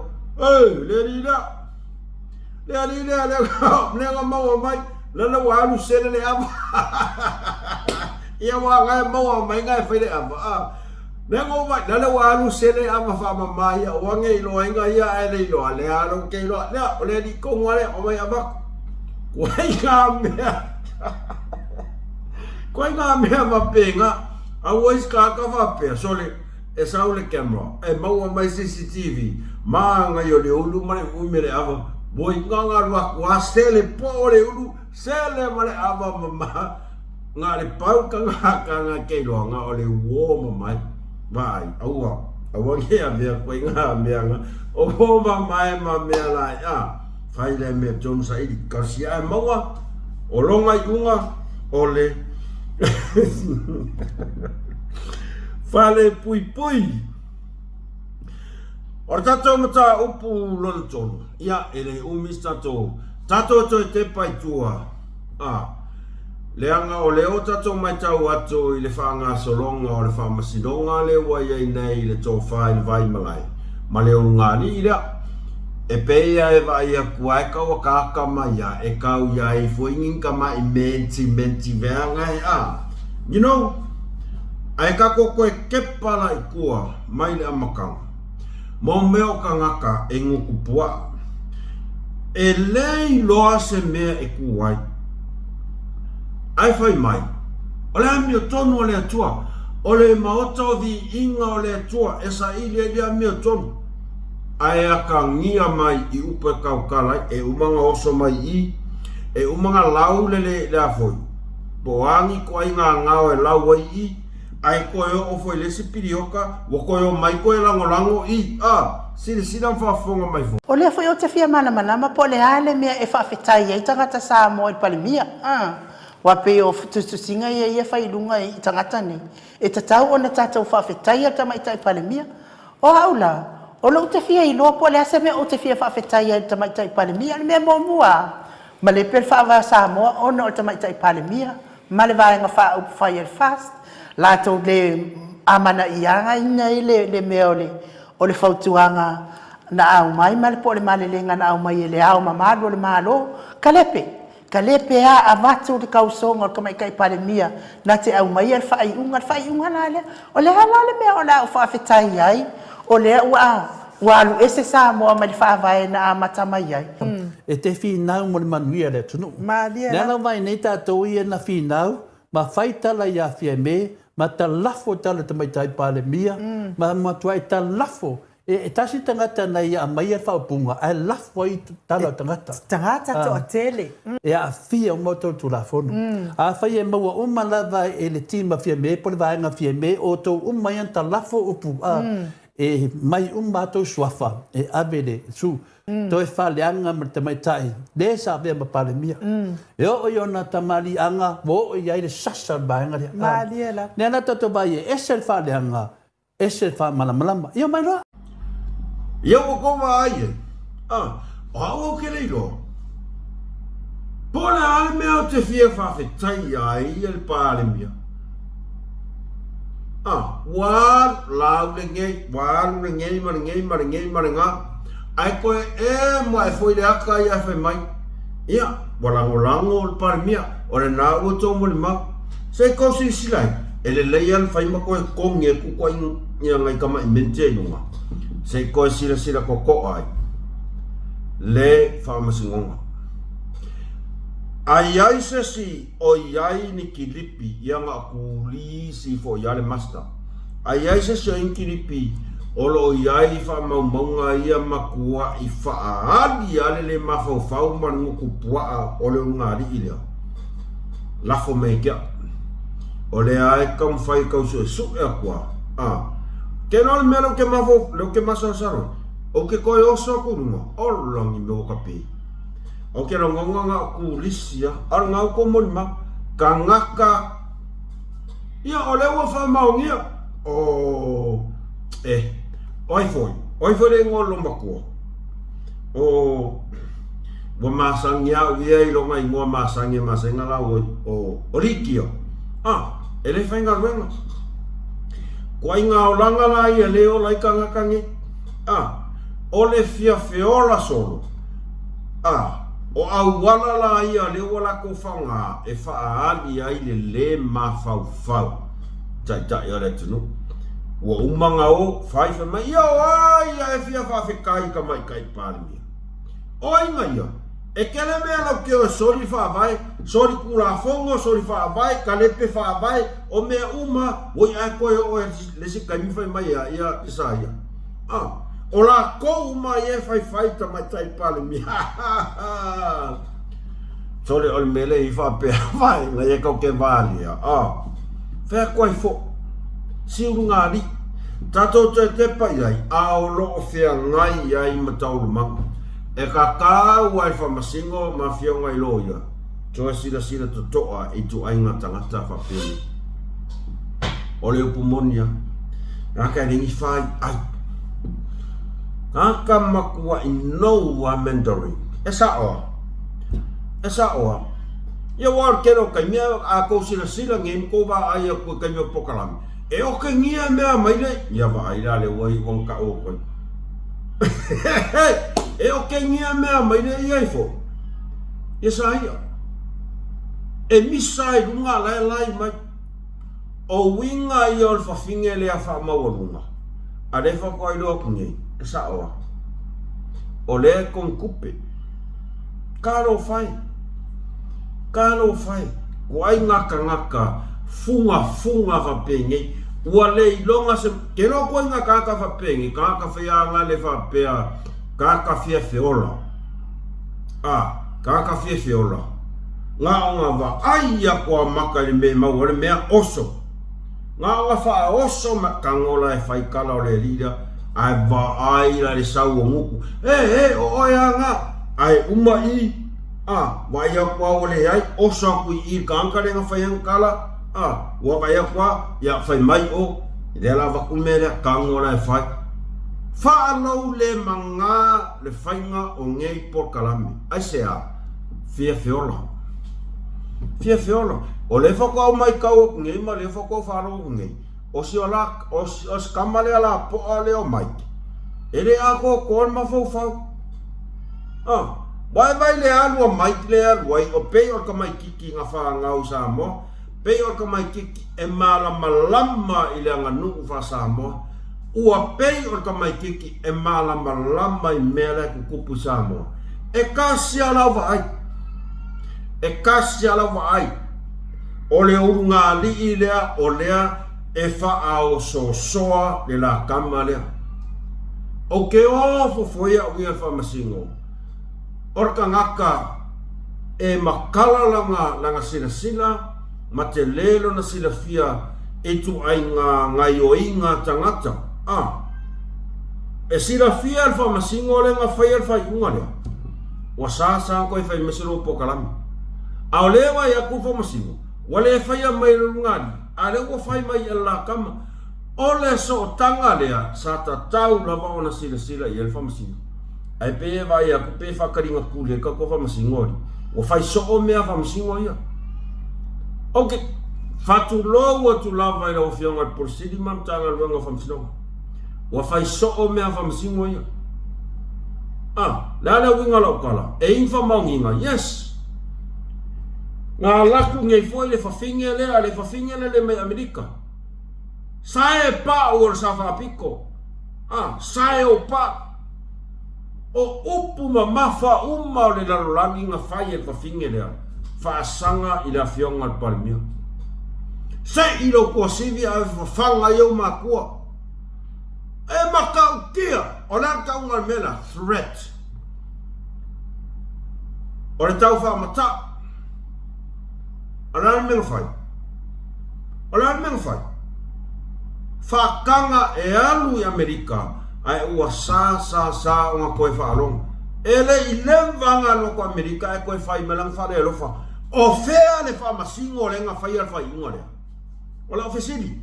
nga maua mai lana wa alu sene le ava ia wa ngai maua mai ngai whaile ava nengo mai lana wa alu sene ava wha mai o wange ilo inga ia e le ilo le alo ke ilo lea o le di konga le o mai ava koe ngā mea mapenga a wais kaka whapea sole e sau le camera e maua mai CCTV maa ngai o le ulu mane umere ava boi nganga rua kua sele po le ulu sele mane ava mama ngā le pau kanga keilo ngā o le uo mamai vai aua ngea mea koe ngā mea ngā o homa mai ma mea lai fai le me John Saidi kasia maua o longa iunga ole fale pui pui o tatou mata upu lon tonu ia ele umis tatou to te pai tua leanga o leo tatou mai tau ato i le whaanga solonga o le whaamasinonga le wai nei le tō whai vai malai ma leo ngani i lea e peia e vai a kuai kau a kaka mai a e kau ia e fuingin ka mai menti veanga e you know ai ka koko e kepala i kua mai le amakanga mo meo ka ngaka e nguku pua e lei loa se mea e kuai ai fai mai o le amio tonu o le atua o le maota o vi inga o le atua e sa ili e le amio tonu ai aka ngia mai i upe kaukalai e umanga oso mai i e umanga lau le afoi poangi ko inga ngao e lau ai i ai koe o foi lesi pirioka wo koe o mai koe lango i sila whaafonga mai fo o le foi o te fia mana po le ale mea e whaafetai e tangata sa mo i palimia wa pe o tutusinga ia fai lunga i tangata ni e tatau ona tatou whaafetai ata mai tai palimia o haula o lo te fia i loa po le ase mea o te fia whaafetai ata mai tai palimia le mea mua ma le pel whaava sa mo ona o ta mai tai palimia ma le vaenga wha upu whai e fast lato le amana ianga ina i le mea o le fautuanga na au mai ma le po le malelenga na au mai le au mamalo le malo kalepe a avatu le kausonga o kamai kai palemia na te au mai al fai unga na le o le halale mea o la o whaafetai ai o le ua alu ese sa moa ma le whaavae na amata mai ai e te whinau mo le manuia le tunu nana vai nei tātou ia na whinau ma whaitala ia fia me ma ta lafo tala te mai tai palemia ma tuai ta lafo e tasi tangata nei a mai e whaupunga e lafo i tala tangata to a tele e a fia o moto tu lafono a whai e maua uma lava e le tima fia me pole vaenga fia me o tau uma ian ta lafo upu e mai matou suafa e avele su toi faleanga ma te mai tai le sa ve ma palemia e o iona tamali anga wo ia ile sasa vaenga le maliela ne ana to vai e sel faleanga e sel fa malama io mai no ia o ko vai o ke leilo pola al meo te fia fa fetai ai el palemia war lau le ngei maringa ai koe e mai foi le aka ia fe mai ia walango le palemia o le na o to mo le ma se ko si silai ele leian fai ma koe konge ku ko ia ngai kama mente nunga se ko sila koko ai le famasingonga ai se si o iai ni kilipi ianga kuli si fo iale master ai se si o kilipi o lo iai fa maunga ia makua i faali ale le mafau manguku pua o le ngari ilea lafo meikia o le ai kam fai kausu su e akua ke no melo ke mafo lo ke masasaro o ke koe oso kurunga o longi me kapi o ke rongonga ku lisia ar ngau ko molma kangaka ia o le wa fa maungia o oi foi le ngolo mako o wa masangia ia i lo mai mo masangia masenga la o rikio ele fainga ruenga ko inga o langa la ia leo lai kangaka ngi o le fia feola solo o au wala la ia le wala ko fanga e faali ai le mafau tai ora tunu wo umanga o fai fa mai yo ai e fia fa kai ka mai kai palmi o inga ia e kele me la ke o sori fa vai sori kula fongo sori fa vai kalepe fa vai o me uma wo ia ko o le si kai mi fa mai ia isaia o la ko uma e fai ta mai tai palmi sori ol mele i fa pe vai na e ko ke valia fa ko fo si ngari tato te pai ai ao lo fea ngai ai mataulu mang e kakau ai whamasingo ma whionga i loia. Toa sila to toa i tu ainga tangata whapeni. O leo pumonia, ngaka ringi whai ai. Ngaka makua i noua mentoring. E sa oa. Ia war kero kai mea a kou sila ngem ko ba ai a kua kai mea pokalami. E o ke ngia mea maile, ia wa ai rale wai wangka o koi. E o ke ngia mea maile i aifo. Ia sa ia. E misai runga lai mai. O winga i ol whawhinge lea whamaua runga. A rewa koi loa kungei. E sa oa. O lea kong kupe. Karo fai. Wai ngaka. Funga whapenge. Ua lei longa se. Kero koi ngaka whapenge. Kaka whianga le whapea. Kaka whia whiola. Kaka whia whiola. Ngā onga wa aia kua maka le me mau le mea oso. Ngā onga wha oso ma kangola e whaikala o le lira. Ai wa aira le sau o nguku. O oia ngā. Ai uma i. Wa ia kua o le ai. Oso kui i kankare ngā whaiankala. Wa ia kua. Ia whai mai o. Le la wakumere kangola e whai. Whaalau le manga le whainga o ngei porkalami. Ai se a. Fia whiola. O le whakau mai kau ngei ma le whakau wharo ngei. O si kamale ala poa leo mai. E le ako koon ma whau. Vai le alua mai le aluai. O pei o ka mai kiki ngā whangau sa mo. Pei o ka mai kiki e malama i le anga nuku wha sa mo. Ua pei o ka mai kiki e malama i mele kukupu sa mo. E kasi ala ai. O le urunga li lea o lea e wha soa le la kama lea. O ke ofo foia o ia whamasingo. Orka ngaka e makala langa sila ma te lelo na sila fia e tu ai ngai o inga tangata. E sila fia al whamasingo le ngā whai al whai unga lea. Wa sa koe whai mesero pokalami. Ao lewa ia kufa masimu. Wale whaia mai rungani. A lewa whai mai ala kama. Ole so tanga lea. Sa ta tau lava ona sila i alfa masimu. Ai pe vai a kupe whakaringa kule ka kufa masimu ori. O whai so o mea wha masimu ia. Ok. Fatu loa tu lava i la ofionga por sidi mam tanga luanga wha masimu. O whai so o mea wha masimu ia. Lala winga lau kala. E infa maunginga. Yes. Ngā laku ngei foi le whawhinge le mai Amerika. Sae pa o sa whapiko. Sae o pa. O upu ma mawha uma o le larolangi ngā whai e whawhinge lea. Whaasanga i la whionga al parimia. Se ilo kua sivi a whawhanga iau makua. E makau kia. O la kaunga mela. Threat. O le tau whamata. Ola menga fai. Whakanga e alu i Amerika. Ai ua sa o ngā koe whaalong. Ele i lewanga loko Amerika e koe whai melang whare e lofa. O whea le whamasingo le ngā whai al whai unga lea. Ola o whesiri.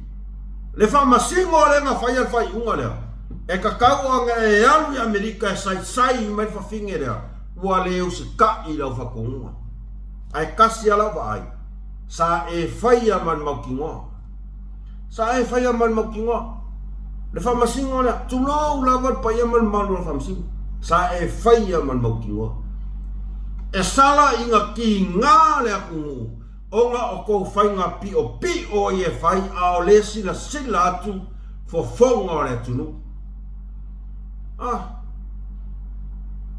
Le whamasingo le ngā whai al whai unga lea. E kakau anga e alu i Amerika e sai mai whawhinge lea. Ua leo se ka i lau whakonga. Ai kasi ala wa ai. Sa e whaia man maukingoa. Le whamasingo lea. Tulou lawan paia man malu la whamasingo. Sa e whaia man maukingoa. E sala inga ki ngā lea kungu. O ngā o kou whainga pi o i e whai a o le sila atu fo whonga o le tunu.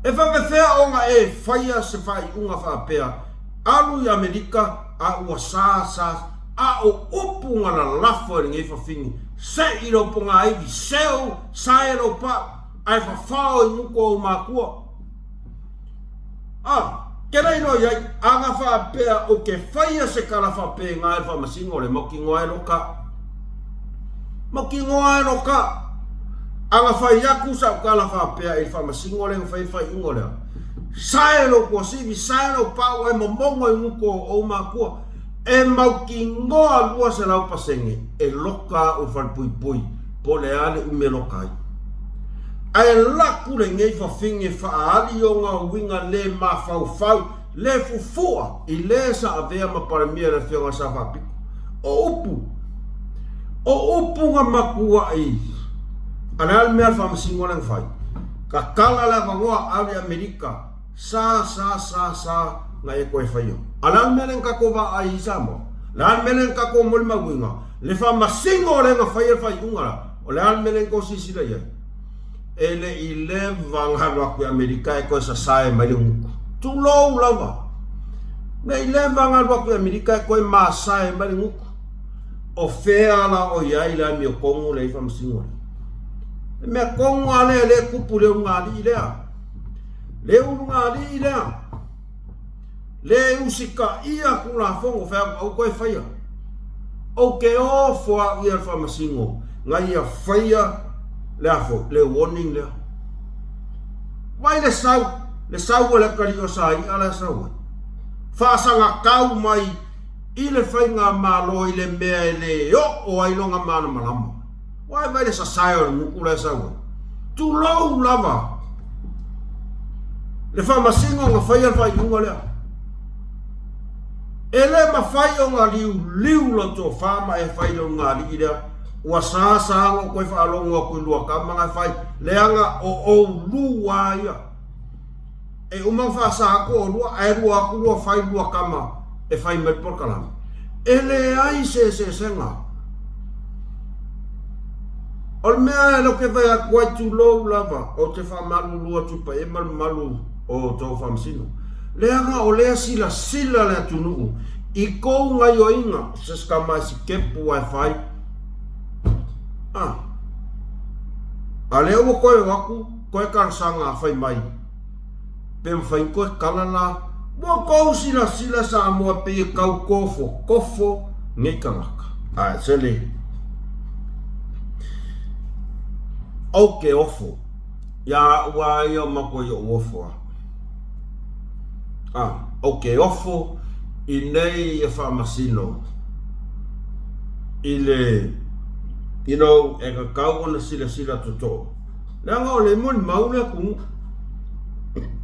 E whawewhea o ngā e whaia se whai unga whapea. Alu i Amerika a ua sa a o upu ngā la lafo e ngei whawhingi. Se i ropo ngā iwi seo sa e ropa ai whawhao i muko o mākua. Kera ino iai, a ngā whapea o ke whaia se kara whapea ngā e whamasingo le moki ngoa e roka. A ngā whai aku sa o kara whapea e whamasingo le ngā whai ungo lea. saelo ko sivi saelo pa o momongo i muko o makua e mau ki ngoa lua se lau pasenge e loka o whalpui po le ale ume lokai ai laku le ngei whawhinge whaali o ngā winga le mawhau le fufua i le sa avea maparamia na whionga sa whapiku o upu nga makua i ana al mea whamasingo lang whai ka kala la wangoa ale Amerika sa nga e koe whaio ana al mea len kako wa ai isamo la al mea len kako molima winga le whamasingo le nga whai al whai ungara o le al mea len ko sisira iai ele i le wangharu aku Amerika e koe sa sae mai le nguku tu lou lava me i le wangharu aku Amerika e koe maa sae mai le nguku o fea la o iai la mi o kongu le i whamasingo le mea kongu ale le kupu le ungari i lea le ungari i lea le usika ia kula fongo fea au koe whaia o ke o fua i al whamasingo ngai a whaia le afo le warning le vai le sau le kari o sai ala sau fa sanga kau mai i le whainga malo i le mea i le o ai longa mana malama vai le sa sai o muku le sau tu lou lava le whamasingo nga whaia whai unga lea e le ma whai o nga liu lo to whama e whai o nga li lea ua sa ngo koe whaalongo a koe lua kama ngai whai leanga o lua ia e umang whaasa ako o lua e lua aku lua whai lua kama e whai mai porkalami e le ai se senga o le mea e lo ke whai a koe tu lou lava o te whamalu lua tupa e malu o tau whamsino leanga o lea sila lea tunuu i kou ngai o inga se skamai si kepu ai whai a leo mo koe waku koe karsanga whai mai pe mwhai koe kalana mo kou sila sa mua pe kau kofo ngai kamaka sele au ke ofo ya wa ia mako yo ofo au ke ofo i nei e whamasino i le e ka kau ona sila toto. Leanga o le moni maule ku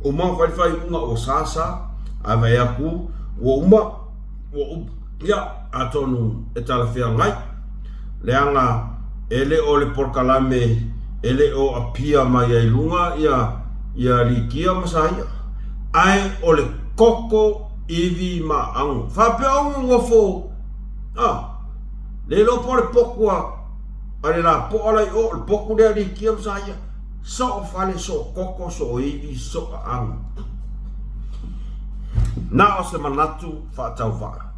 o mau whai unga o sasa a vai aku o ia atonu e tala whia ngai. Leanga ele o le porkalame ele o apia mai ai lunga ia rikia masaya. Ai o le koko iwi ma angu. Whapea angu ngofo le lo pore pokua ale la po ala o le poku le rikia masaya. So fale so koko so iwi so angu. Na o se manatu whaatau wha.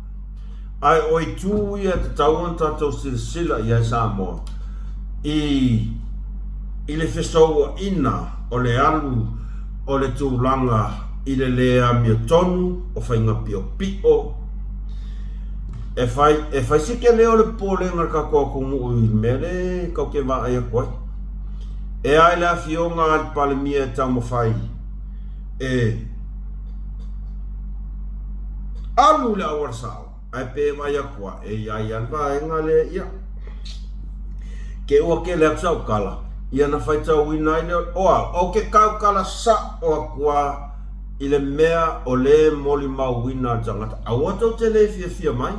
Ai oi tū ia te tauan tātou sila ia Samoa. I le whesaua ina o le alu o le tūlanga i le lea mia tonu o whainga pio pio. E whai sike leo le pōlenga ka kua kungu ui mere kau ke waa aia koe. E ai la fionga al palemia e tau mawhai. Alu le awar sao. Ai pe mai akua e ai anwa e ngale ia. Ke ua ke lea ksau kala. Ia na whai tau ina ile oa. O ke kau kala sa o akua i le mea o le moli mau wina jangata. Awa tau te le fia mai.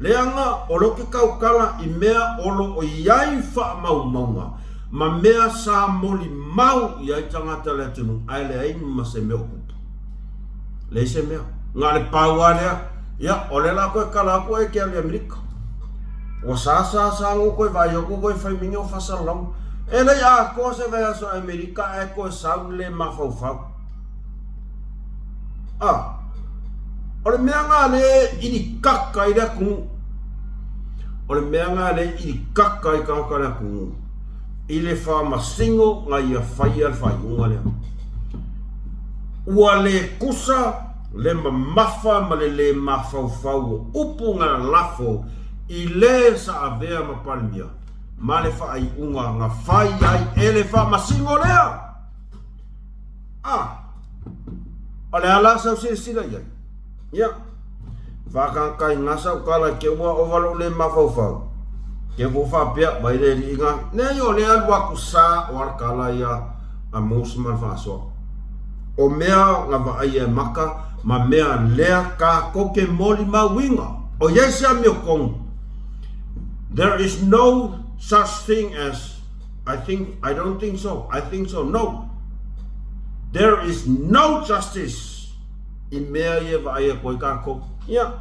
Leanga o lo ke kau kala i mea olo o iai wha mau maunga. Ma mea sa moli mau iai tangata le tunu. Ai le ainu ma se mea kupu. Le se mea. Ngā le paua lea. Ia, ole la koe kala koe ke ali Amerika. O sa ngo koe vai o koe whai mingi o whasalau. E lei a koe se vai aso Amerika e koe sau le mawhau. Ole mea ngā le ini kaka i rea kungu. Ole mea ngā le ini kaka i kaka rea kungu. I le wha masingo ngā ia whai al whai unga lea. Ua le kusa le mafa ma le mafau upu ngā lafo i le sa avea ma palmia ma le whaai unga ngā whai ai e le wha masingo lea O le ala sau sila ia. Ia. Whakakai ngasau kala ke ua o walo le mawhauwhau. Ke wuwha pia mai le ri inga. Nei o le alua ku sa o arkala ia a mousiman whasoa. O mea nga vai e maka ma mea lea ka koke moli ma winga. O yesia mio kong. There is no such thing as I don't think so. I think so. No. There is no justice in mea ye vai e koi ka koke. Ya.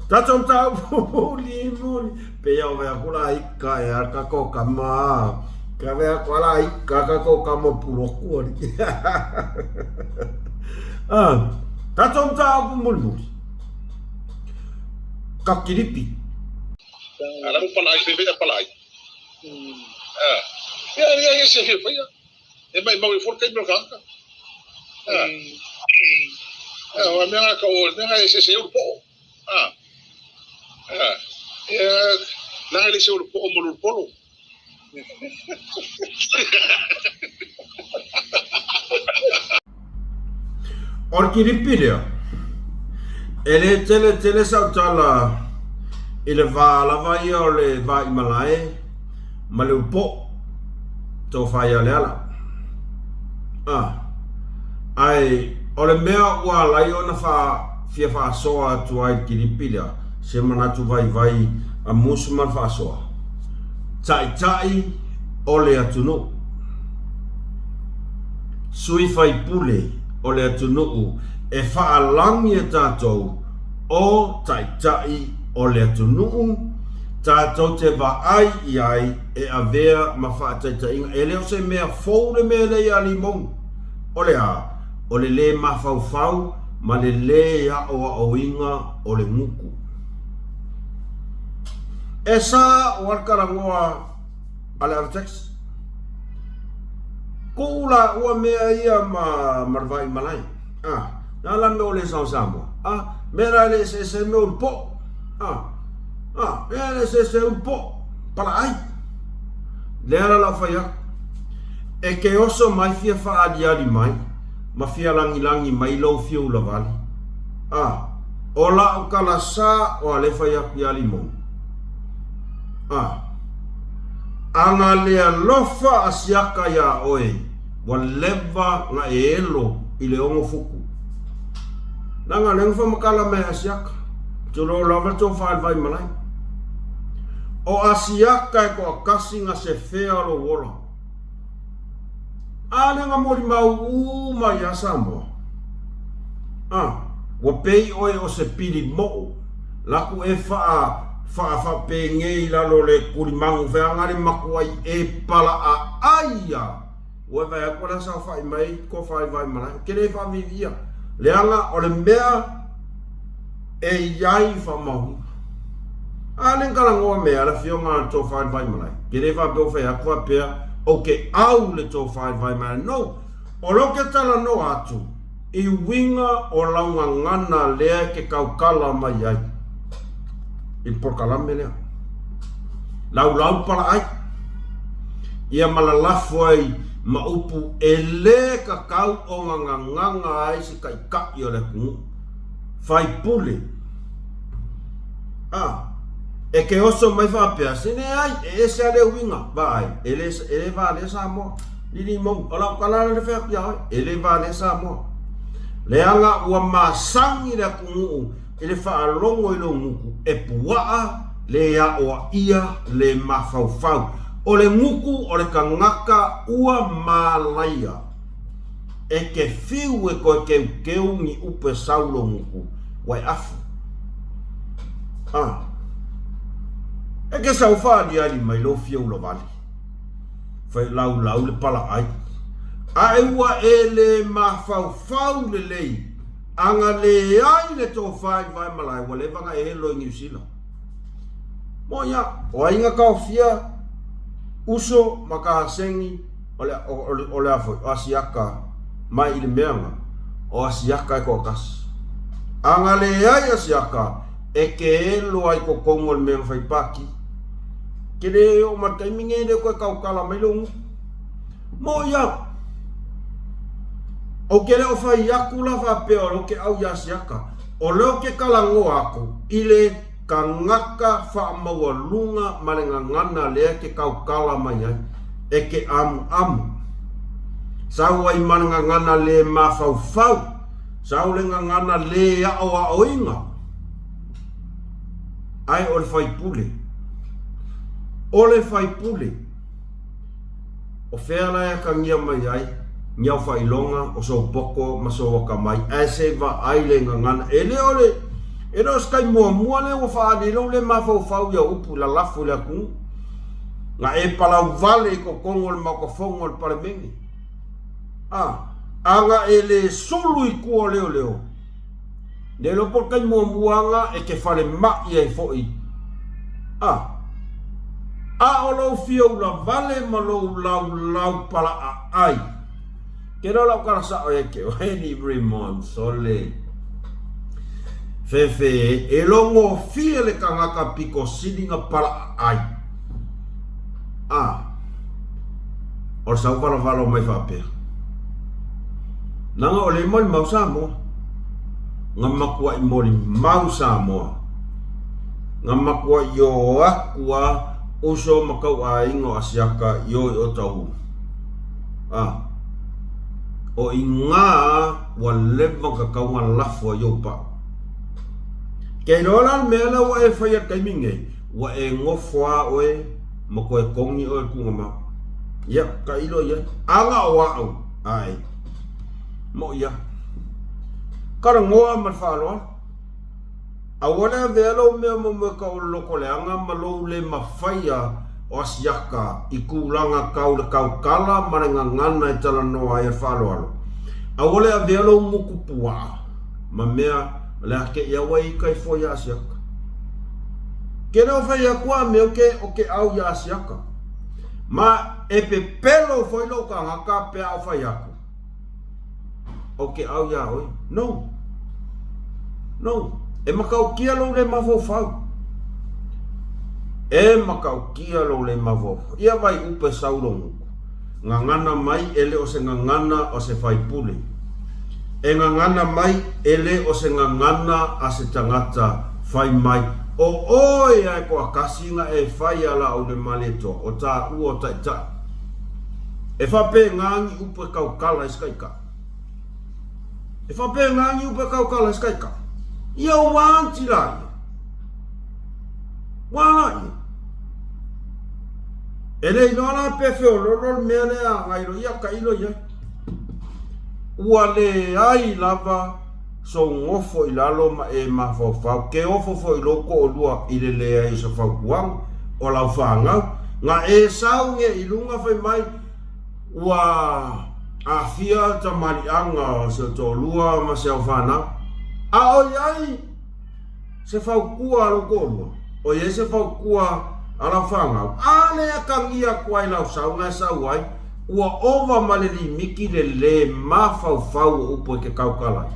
Tatom tau muli pe ya wa kula ika ya ka ko kama. Ka wa kula ika ka ko kama pulo ko ri. Tatom tau muli. Ka kiripi. Ala mo pala ai be pala ai. Ya se fe ya. E mai mau for kai bro ka. Wa me ka o me se o po. La ele se o po mo polo. Orkiripilia. Ele tele sa tala ele va la va io le va i malai ma le po to fa ia le ala. Ai ole mea ua lai ona fia fa soa tu ai kiripilia se mana tu vai a musman fa soa. Tai ole atunu. Sui fai pule ole atunu e fa alangi e tātou o tai ole atunu tātou te va ai e avea ma fa tai inga e leo se mea fou le mea le ia limong ole ole le ma fau ma le ya o inga o le muku. Esa warkarangoa ale artex. Kula ua mea ia marvai malai. Nala me o le sausamo. Mera le se me un po. Mera le se un po. Para ai. Lera la faya. E ke oso mai fia fa adiari mai. Ma fia langi mai lo fiu la vali. O la o kala sa o ale faya pia limon. Anga lea lofa asiaka ya oe. Wa leva nga elo ile ongo fuku. Nanga lengfa makala me asiaka. Tulo lava to vai malai. O asiaka e ko akasi nga se fea lo wola. Ale nga mori mau ma ya sambo. Wa pei oe o se pili mo. Laku e fa pe ngei lalo le kurimangu wheangare makuai e pala a aia. Ua vai akora sa whai mai ko whai vai mana. Kere wha vivia. Leanga o le mea e iai wha mahu. Ale kala ngoa mea la fionga to whai vai mana. Kere wha peo whai akua pea o ke au le to whai vai mana. No. O loke tala no atu. I winga o launga ngana lea ke kaukala mai ai. In porkalame lea. Lau pala ai. Ia malalafo ai maupu ele kakau o nganga ai si kai kai o le kungu. Fai pule. E ke oso mai whapea. Sine ai, e se ale winga. Vai, ele va le sa mo. Lili mong, ola kalala le whapea ai. Ele va le sa mo. Leanga ua masangi le kungu. Ele whaalongo i lo nguku e puaa le ia o ia le mawhauwhau. O le nguku o le kangaka ua malaia. E ke fiu e koe keu ni upe saulo nguku. Wai afu. E ke sau whaadi ali mai lo fiu lo vali. Whai lau le pala ai. A e ua e le mawhauwhau le lei. Anga le ai le tō whai vai malai wa le vanga e helo i New Zealand. Mo ia, o inga kau fia uso maka sengi o le afo, o asiaka mai i le meanga, o asiaka e ko kas. Anga le ai asiaka e ke helo ai ko kongo le meanga whai paki. Ke le o mataiminge le koe kau kala mai longu. Mo ia, O ke leo whai aku la whapea o lo ke au yasiaka. O leo ke kalango aku, ile ka ngaka whaamaua lunga marenga ngana lea ke kau kala mai ai, e ke amu. Sau ai marenga ngana le mawhau. Sau le ngana le ao inga. Ai o le whai pule. O le whai pule. O whea lai ka ngia mai ai, ngiau whailonga o so poko maso waka mai, e se wa ai le ngana. E leo skai mua le o whaani lau le mawhau ia upu la lafu le aku. Nga e palau vale ko kongo le makafongo le paramengi. Anga e le sulu i kua leo. Ne lo por kai muanga e ke whare mai e foi. O lau fia ula vale ma lau pala ai. Ke lau lau karasa o eke o heni Raymond Sole. Fefe e longo fia le kangaka piko sidinga pala ai. O sau pala valo mai whapea. Nanga o le mori mau Samoa. Nga makua i mori mau Samoa. Nga makua i o akua uso makau a ingo asiaka i o tau. O i ngā wa lewa kakau ngā lafua i o pao. Kei rola mea la wa e whaia kaiminge, wa e ngofua oe, ma koe kongi oe kunga ma. Ia, ka ilo ia. Anga o au, ai. Mo ia. Kara ngoa ma whaaloa. A wana velo mea mo ka o loko le anga ma lo le ma whaia o asiaka i kulanga kau le kau kala marenga ngana i tala noa e whaaloalo. A wana velo muku pua, ma mea le ake ia wai kai fo ya asiaka. Ke reo whai a kua me o ke au ya asiaka. Ma e pe pelo foi lo ka ngaka pe au whai aku. O ke au ya oi. No. E makau kia lo le mawhau. E makau kia lo le mawhau. Ia vai upe saulongu. Ngangana mai ele o se ngangana o se whai pule. E ngangana mai ele o se ngangana a se tangata whai mai. O oi ai ko akasinga e whai ala o le maleto o tā ua taita. E whape ngangi upe kau kala iskaika. E whape ngangi upe kau kala iskaika. Ia wanti lai. Wala. E le inoana pefe o lolo mea lea ngairo ia ka ilo ia. Ua le ai lava so ngofo i lalo ma e mawhawhau. Ke ofo fo i loko o lua i le lea i sa whaukuang o lau whangau. Nga e sau nge i lunga whai mai ua a fia ta marianga o se to lua ma se au whanau. A o iai se whaukua loko o lua. O iai se whaukua a lau whangau. A lea kangia kua i lau sau ngai sau ai. Ua ova maleli miki le mawhau upo ke kaukalai.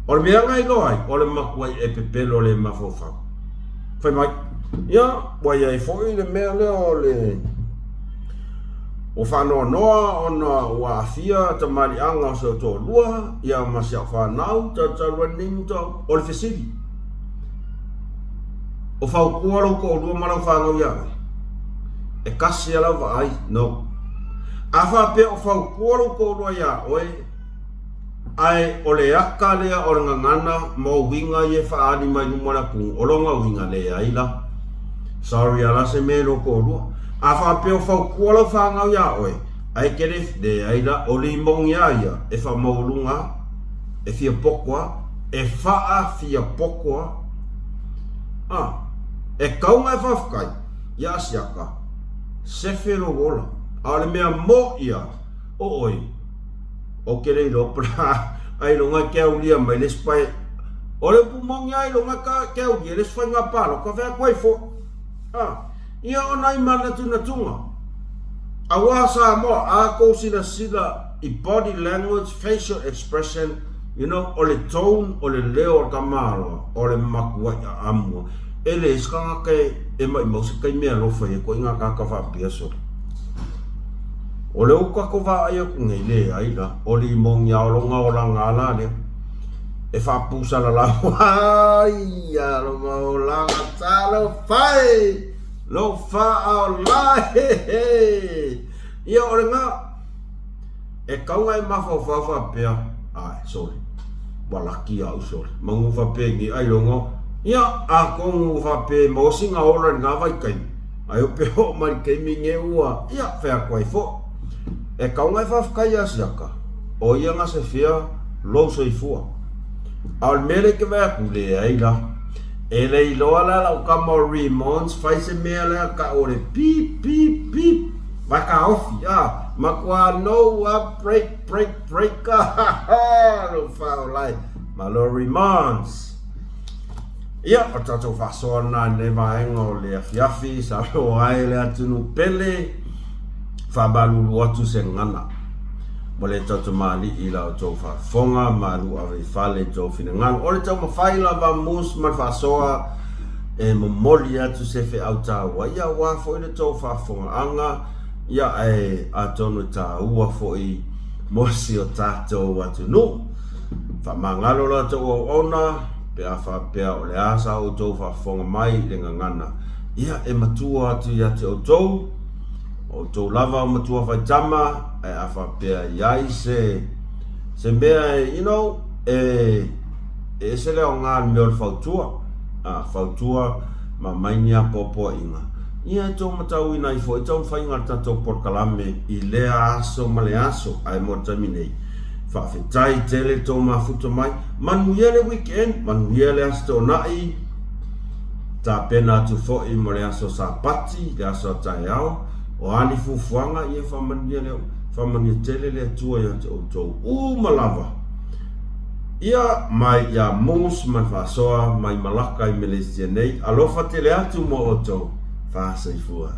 O le mea ngai loai, o le makuai e pepelo le mawhau. Whai mai, ia, wai ai fwoi le mea lea o le o whanoa noa o na ua awhia ta marianga o se o tō lua, ia masia whanau ta tarua nimu tau, o le whesiri. O whaukua loko o lua marau whangau iai. E kasi ala wa ai, no. A whape o whaukoro kōrua ia oe, ai o le aka lea o ngangana mo winga i e whaani mai numara kung o longa winga lea ila. Sorry ala se me lo kōrua. A whape o whaukoro whangau ia oe, ai kere lea ila o li mong ia e wha maulunga, e fia pokwa, e whaa fia pokwa. E kaunga e whafkai, ia asiaka. Sefero wola, ale mea mo ia, o oi, o kere ilo pra, ai longa keu lia mai les pai, o le pumongi ai longa keu lia, les fai ngā palo, ka whea koe fo, ia o nai mana tuna tunga, a wasa mo, a ko sila i body language, facial expression, you know, o le tone, o le leo o kamalo, o le makua ia amua, ele iskanga ke e mai mo se kai mea lofa e ko inga ka wha pia so. O le uka ko va ai ku ngai le ai la. O li mong ya o longa o langa la le. E fa pusa la la. Ai ya lo ma o langa talo fai. Lo fa o la he he. Ia o nga. E kaunga e mafa fa pea. Ai, sorry. Walaki au sorry. Mangu fa pe ngi ai longo. Ia a kongu fa pe mo singa ora nga vai kai. Ai o pe ho mai ke mi nge ua. Ia fa koi fo. E kaunga e fa kai asiaka. O ia nga se fia lo so i fua. Al mere ke va ku le ai la. E le loa la o ka mo remons fai se me la ka ore pip pip pip. Va ka ofi ya. Ma kwa no break lo fa lai. Ma lo remons. Ia, o tato whasona ne vaenga le afiafi, sa lo ai le atunu pele, whabalulu atu se ngana. Mo le tato mali i la o tau whafonga, maru awe whale tau whina ngana. O le tau mawhaila wa mus ma whasoa, e mo moli atu se whi au tāua. Ia wafo i le tau whafonga anga, ia e atonu tāua fo i mosi o tātou atunu. Whamangalo la tau o ona, pea fa pea o le asa o tau whafonga mai le ngangana. Ia e matua atu ia te o tau lava o matua whaitama, e a wha pea iai se mea you know, e se leo ngā mea o whautua, whautua ma mainia popo inga. Ia e tau matau ina i fo, e tau whainga tatou porkalame i lea aso ma le aso, ai mo taminei. Whawhetai tele tō mafuta mai, manuia le weekend, manuia le asto nai, tā pena atu fo'i mo le aso sa pati, le aso tai au, o ani fufuanga ia whamanuia tele le atua ia te o tō malava. Ia mai ia mous mai whasoa, mai malaka i Malaysia nei, alofa tele atu mo o tō whasaifua.